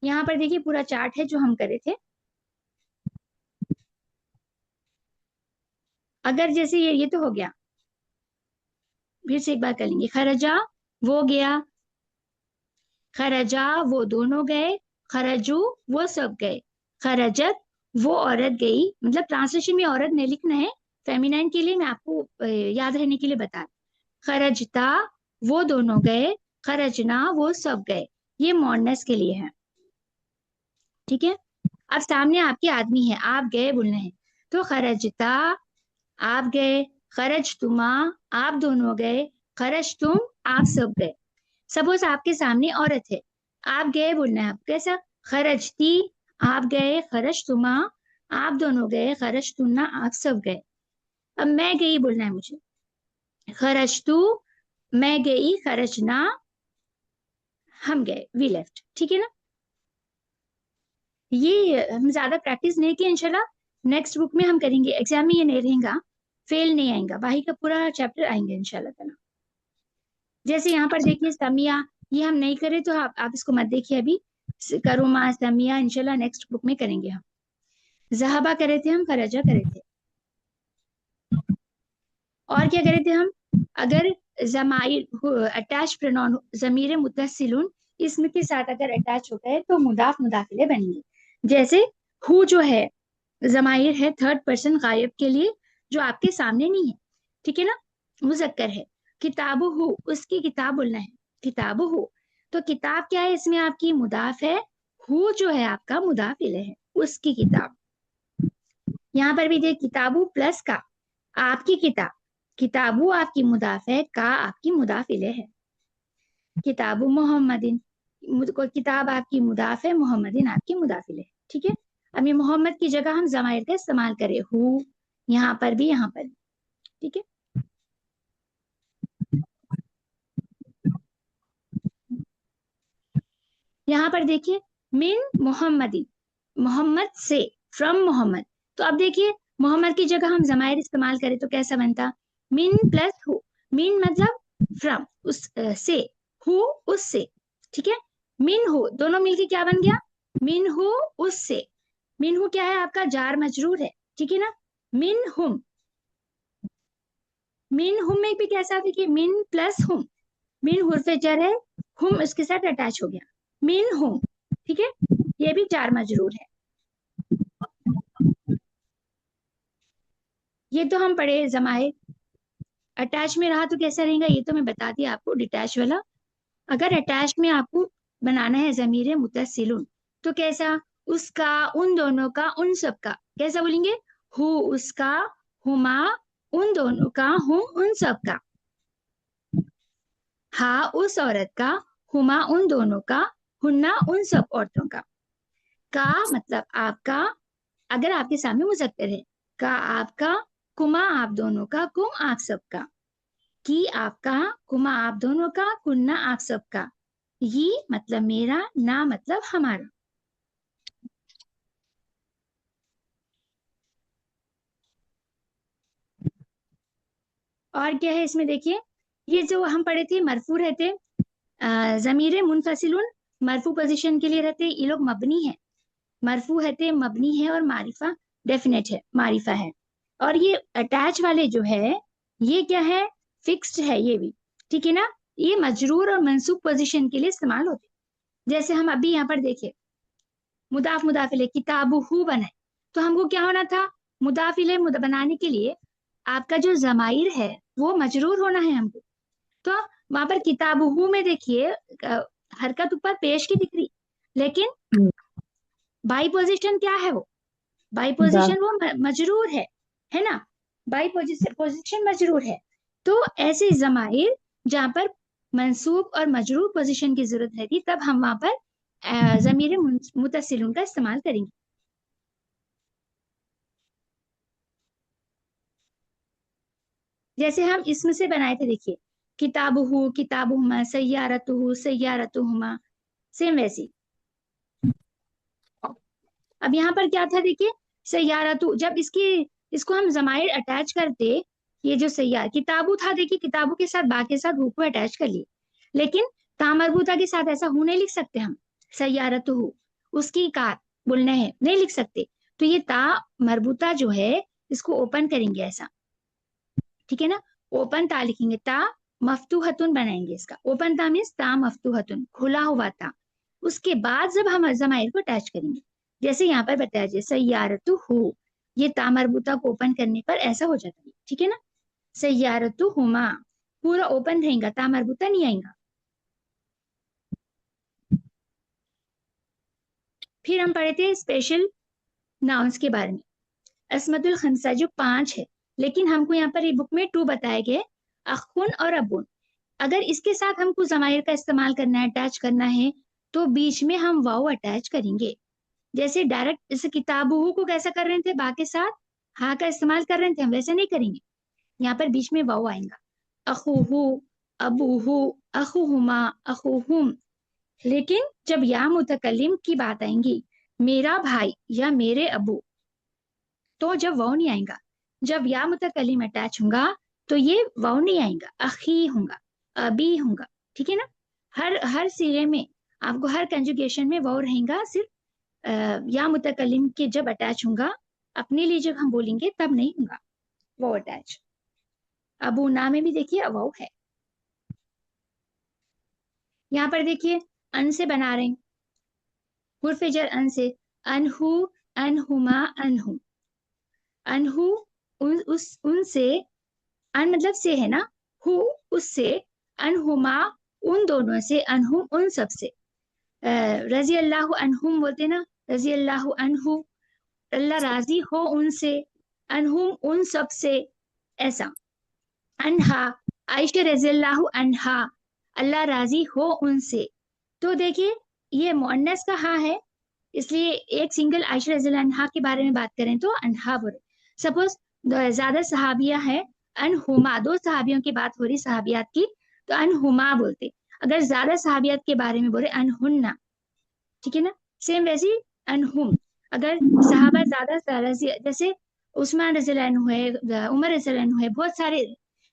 S1: यहाँ पर देखिए पूरा चार्ट है जो हम करे थे। अगर जैसे ये तो हो गया, फिर से एक बार कर लेंगे। खरजा वो गया, खरजा वो दोनों गए, खरजू वो सब गए, खरजत वो औरत गई। मतलब ट्रांसलेशन में औरत नहीं लिखना है, फेमिनाइन के लिए मैं आपको याद रहने के लिए बता। खरजता वो दोनों गए, खरजना वो सब गए। ये मोनस के लिए है, ठीक है। अब सामने आपके आदमी है, आप गए बोलना है, तो खरजता आप गए, खरज तुमा आप दोनों गए, खरज तुम आप सब गए। सपोज आपके सामने औरत है, आप गए बोलना है, आप कैसा? खरजती आप गए, खरज तुमा आप दोनों गए, खरज तुमना आप सब गए। अब मैं गई बोलना है मुझे, खरज तू मैं गई, खरजना हम गए, वी लेफ्ट, ठीक है ना। ये हम ज्यादा प्रैक्टिस नहीं की, इंशाल्लाह नेक्स्ट बुक में हम करेंगे, एग्जाम में ये नहीं रहेगा, फेल नहीं आएगा, बाही का पूरा चैप्टर आएंगे इंशाल्लाह ताला। जैसे यहाँ पर देखिए समिया, ये हम नहीं करे तो आप इसको मत देखिए अभी। करुमा समिया इंशाल्लाह नेक्स्ट बुक में करेंगे हम। जहाबा करे थे हम, खरजा करे थे, और क्या करे थे हम? अगर जमाइर अटैच प्रोनाउन जमीर मुत्तसिलुन इसम के साथ अगर अटैच होता है तो मुदाफ मुदाफिले बनेंगे। जैसे हु जो है जमाइर है थर्ड पर्सन गायब के लिए, जो आपके सामने नहीं है, ठीक है ना, मुजक्कर है। किताबु हु उसकी किताब बोलना है, किताबु हु। तो किताब क्या है, इसमें आपकी मुदाफ है, हु जो है आपका मुदाफ इले है, उसकी किताब। यहाँ पर भी देख, किताबु प्लस का, आपकी किताब, किताबु आपकी मुदाफ है, का आपकी मुदाफ इले है। किताबु मोहम्मदिन, मुझको किताब आपकी मुदाफ है, मोहम्मदिन आपकी मुदाफ इले है, ठीक है। अब ये मोहम्मद की जगह हम जमाइर का इस्तेमाल करें, हु, यहाँ पर भी, यहाँ पर भी, ठीक है। यहाँ पर देखिए मिन मोहम्मदी, मोहम्मद से, फ्रॉम मोहम्मद। तो अब देखिए मोहम्मद की जगह हम जमाइर इस्तेमाल करें तो कैसा बनता? मिन प्लस हु, मिन मतलब फ्रॉम, उस से, हु उससे, ठीक है। मिन हु दोनों मिलके क्या बन गया? मिन हु उससे। मिन हु क्या है आपका? जार मजरूर है, ठीक है ना। मिन हुम, मिन हुम में भी कैसा देखिए, मिन प्लस हुम, मिन हुर्फ जर है, हुम उसके साथ अटैच हो गया, मिन हुम, ठीक है। ये भी जार मजरूर है। ये तो हम पढ़े जमाए। अटैच में रहा तो कैसा रहेगा, ये तो मैं बता दी आपको, डिटैच वाला। अगर अटैच में आपको बनाना है जमीर मुतसिलुन, तो कैसा? उसका, उन दोनों का, उन सब का, कैसा बोलेंगे? हु उसका, हुमा उन दोनों का, हुम उन सब का। हा उस औरत का, हुमा उन दोनों का, हुन्ना उन सब औरतों का मतलब आपका, अगर आपके सामने मुजक्कर है, का आपका, कुमा आप दोनों का, कुम आप सबका, की आपका, कुमा आप दोनों का, कुन्ना आप सबका। ये मतलब मेरा, ना मतलब हमारा। और क्या है इसमें देखिए, ये जो हम पढ़े थे मरफू रहते, जमीर मुनफसिलुन मरफू पोजीशन के लिए रहते, ये लोग मबनी है। मरफू है मबनी है, और मारिफा डेफिनेट है, मारिफा है। और ये अटैच वाले जो है ये क्या है, फिक्स्ड है ये भी, ठीक है ना। ये मजरूर और मंसूब पोजीशन के लिए इस्तेमाल होते हैं। जैसे हम अभी यहाँ पर देखें, मुदाफ मुदाफिले किताबुहु बनाए, तो हमको क्या होना था, मुदाफिले बनाने के लिए आपका जो जमाइर है वो मजरूर होना है हमको। तो वहां पर किताबुहु में देखिए हरकत ऊपर पेश की दिख रही, लेकिन बाई पोजीशन क्या है, वो बाई
S2: मुदाफ।
S1: पोजीशन वो मजरूर है ना। बाई पोजीशन मजरूर है। तो ऐसे जमाइर जहां पर मंसूब और मजरूर पोजीशन की जरूरत रहती, तब हम वहां पर जमीर मुतसिलुन का इस्तेमाल करेंगे। जैसे हम इसमें से बनाए थे देखिए, किताबुहु किताबुहुमा, सय्यारतुहु सय्यारतुहुमा, सेम वैसी। अब यहाँ पर क्या था देखिए, सय्यारतु, जब इसको हम जमाइर अटैच करते, ये जो सय्यार किताबु था देखिए, किताबु के साथ बा के साथ हु को अटैच कर लिए, लेकिन ता मरबूता के साथ ऐसा हु नहीं लिख सकते हम। सय्यारतुहु उसकी कार बोलना है, नहीं लिख सकते। तो ये ता मरबूता जो है इसको ओपन करेंगे ऐसा, ठीक है ना। ओपन ता लिखेंगे, ता मफ्तूहतुन बनाएंगे इसका। ओपन ता मीन्स ता मफ्तूहतुन, खुला हुआ ता। उसके बाद जब हम जमाइर को अटैच करेंगे, जैसे यहाँ पर बताया जाए सय्यारतु हु, ये ता मरबूता को ओपन करने पर ऐसा हो जाता है, ठीक है ना। सय्यारतु हुमा पूरा ओपन रहेगा, ता मरबूता नहीं आएगा। फिर हम पढ़े थे स्पेशल नाउन्स के बारे में, अस्मतुल खमसा जो 5 है, लेकिन हमको यहाँ पर ये बुक में 2 बताए गए, अखुन और अबुन। अगर इसके साथ हमको जमाइर का इस्तेमाल करना है, अटैच करना है, तो बीच में हम वाव अटैच करेंगे। जैसे डायरेक्ट जैसे किताबुहु को कैसा कर रहे थे, बा के साथ हा का इस्तेमाल कर रहे थे, हम वैसे नहीं करेंगे। यहाँ पर बीच में वाव आएगा, अखुहु, अबूहु, अखुहुमा, अखुहुम। लेकिन जब या मुतकल्लिम की बात आएंगी, मेरा भाई या मेरे अबू, तो जब वाव नहीं आएगा। जब या मुतकल्लिम अटैच होगा तो ये वाव नहीं आएगा, अखी होगा, अबी होगा, ठीक है ना। हर हर सिरे में आपको हर कंजुगेशन में वाव रहेगा, सिर्फ या मुतकल्लिम के जब अटैच होगा, अपने लिए जब हम बोलेंगे तब नहीं होगा वो अटैच। अबू ना में भी देखिए वाव है। यहाँ पर देखिए अन से बना रहे हैं, हुर्फ जर अन से, अनहु, अनहुमा, अनहु। अनहु उनसे, अन मतलब से है ना, हु उससे, अनहुमा उन दोनों से, अनहुम उन सब से। रजी अल्लाह अनहुम बोलते ना, रजी अल्लाह अनहु, अल्लाह राजी हो उनसे, अनहुम उन सब से, ऐसा। अनहा, आयशा रजी अल्लाह अनहा, अल्लाह राजी हो उनसे। तो देखिए ये मुअन्नस का हा है, इसलिए एक सिंगल आयशा रजी अल्लाह अनहा के बारे में बात करें तो अनहा बोले। सपोज ज्यादा सहाबिया है, अनहुमा, 2 सहाबियों की बात हो रही सहाबियात की, तो अनहुमा बोलते। अगर ज्यादा सहाबियात के बारे में बोले अनहुन्ना, ठीक है ना। सेम वैसी अनहुम, अगर सहाबा ज्यादा जैसे उस्मान रज़ियल्लाहु अन्हु है, उमर रज़ियल्लाहु अन्हु है, बहुत सारे,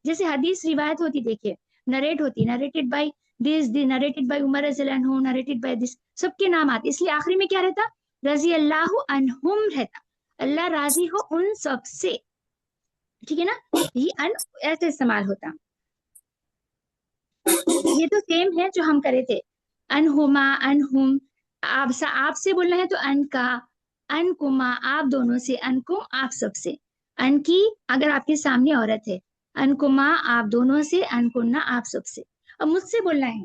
S1: जैसे हदीस रिवायत होती देखिए, नरेट होती, narrated by this, narrated by Umar रज़ियल्लाहु अन्हु, नरेटेड बाय दिस, सबके नाम आते, इसलिए आखिरी में क्या रहता, रजी अल्लाह अनहुम रहता, अल्लाह राजी हो उन सब से, ठीक है ना। ये अन ऐसे इस्तेमाल होता। ये तो सेम है जो हम करे थे, अनहुमा, अनहुम। आपसे बोलना है तो अन का, अनकुमा आप दोनों से, अनकुम आप सब से। अन की अगर आपके सामने औरत है, अनकुमा आप दोनों से, अनकुन्ना आप सब से। अब मुझसे बोलना है,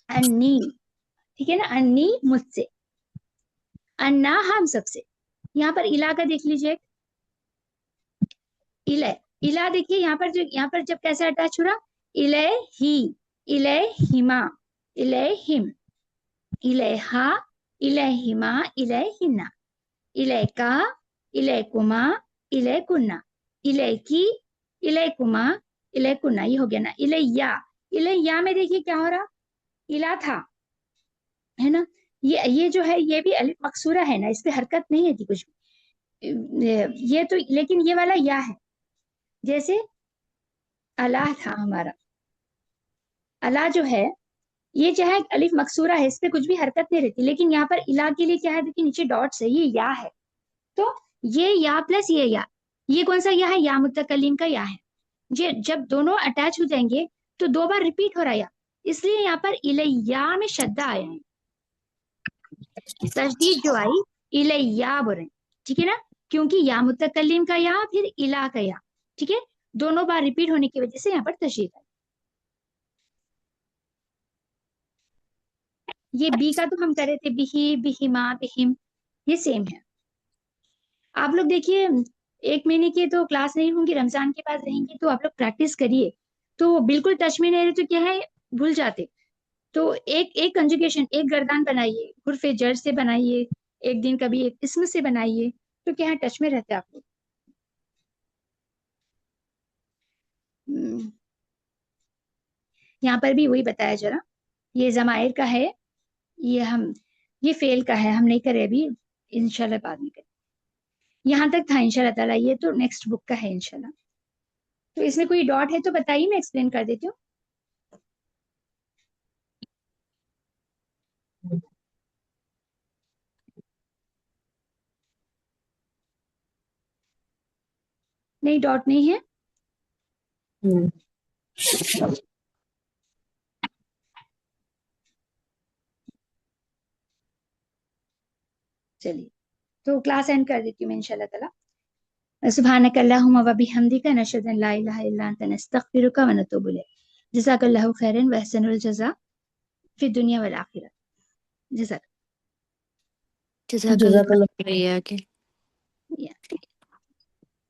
S1: अन्नी, ठीक है ना, अन्नी मुझसे, अन्ना हम सबसे। यहाँ पर इला का देख लीजिए, इले, इला देखिए यहाँ पर, जो यहाँ पर जब कैसे अटैच हो रहा, इले ही, इले हिमा, इले हिम, इलेहा, इलेहिमा, इलेहिना, इलेका, इलेकुमा, इलेकुन्ना, इलेकी, इलेकुमा, इलेकुन्ना। ये हो गया ना। इलैया, इलैया में देखिए क्या हो रहा, इला था, है ना। ये जो है ये भी अलिफ मकसूरा है ना, इस पे हरकत नहीं है थी कुछ भी। ये तो, लेकिन ये वाला या है। जैसे अला था हमारा। अला जो है, ये चाहे अलिफ मकसूरा है, इस पे कुछ भी हरकत नहीं रहती, लेकिन यहाँ पर इला के लिए क्या है, देखिए नीचे डॉट्स है, ये या है। तो ये या प्लस ये कौन सा या है, या मुतकल्लिम का या है। ये जब दोनों अटैच हो जाएंगे तो दो बार रिपीट हो रहा है या, इसलिए यहाँ पर इलैया में शद्दा आया है, तशदीद जो आई, इलैया बोल रहे हैं, ठीक है ना, क्योंकि या मुतकल्लिम का या फिर इला का या, ठीक है, दोनों बार रिपीट होने की वजह से यहाँ पर तशदीद आई। ये बी का तो हम कर रहे थे, बिही बिहिमा बिहिम, ये सेम है। आप लोग देखिए, 1 महीने की तो क्लास नहीं होंगी, रमजान के बाद रहेंगी, तो आप लोग प्रैक्टिस करिए। तो बिल्कुल टच में नहीं रहे तो क्या है, भूल जाते। तो एक एक कंजुगेशन, एक गर्दान बनाइए, हुर्फे जर से बनाइए, एक दिन कभी एक इसम से बनाइए, तो क्या है, टच में रहते आप लोग। हम्म, यहाँ पर भी वही बताया जरा, ये जमायर का है, ये हम, ये फेल का है, हम नहीं करे अभी, इंशाल्लाह बाद में करें। यहाँ तक था इंशाल्लाह ताला, ये तो नेक्स्ट बुक का है इंशाल्लाह। तो इसमें कोई डॉट है तो बताइए, मैं एक्सप्लेन कर देती हूँ। नहीं, डॉट नहीं है।
S2: हम्म।
S1: चलिए, तो क्लास एंड कर देती हूँ मैं इंशाल्लाह ताला। सुब्हानक अल्लाहुम्मा व बिहम्दिका नशहदु अन ला इलाहा इल्ला अंता नस्तगफिरुका व नतूबु इलैक। जज़ाकल्लाहु खैरन व अहसनुल जज़ा फिद दुनिया वल आखिरह। जज़ाक।
S2: जज़ाकल्लाह खैरिया के।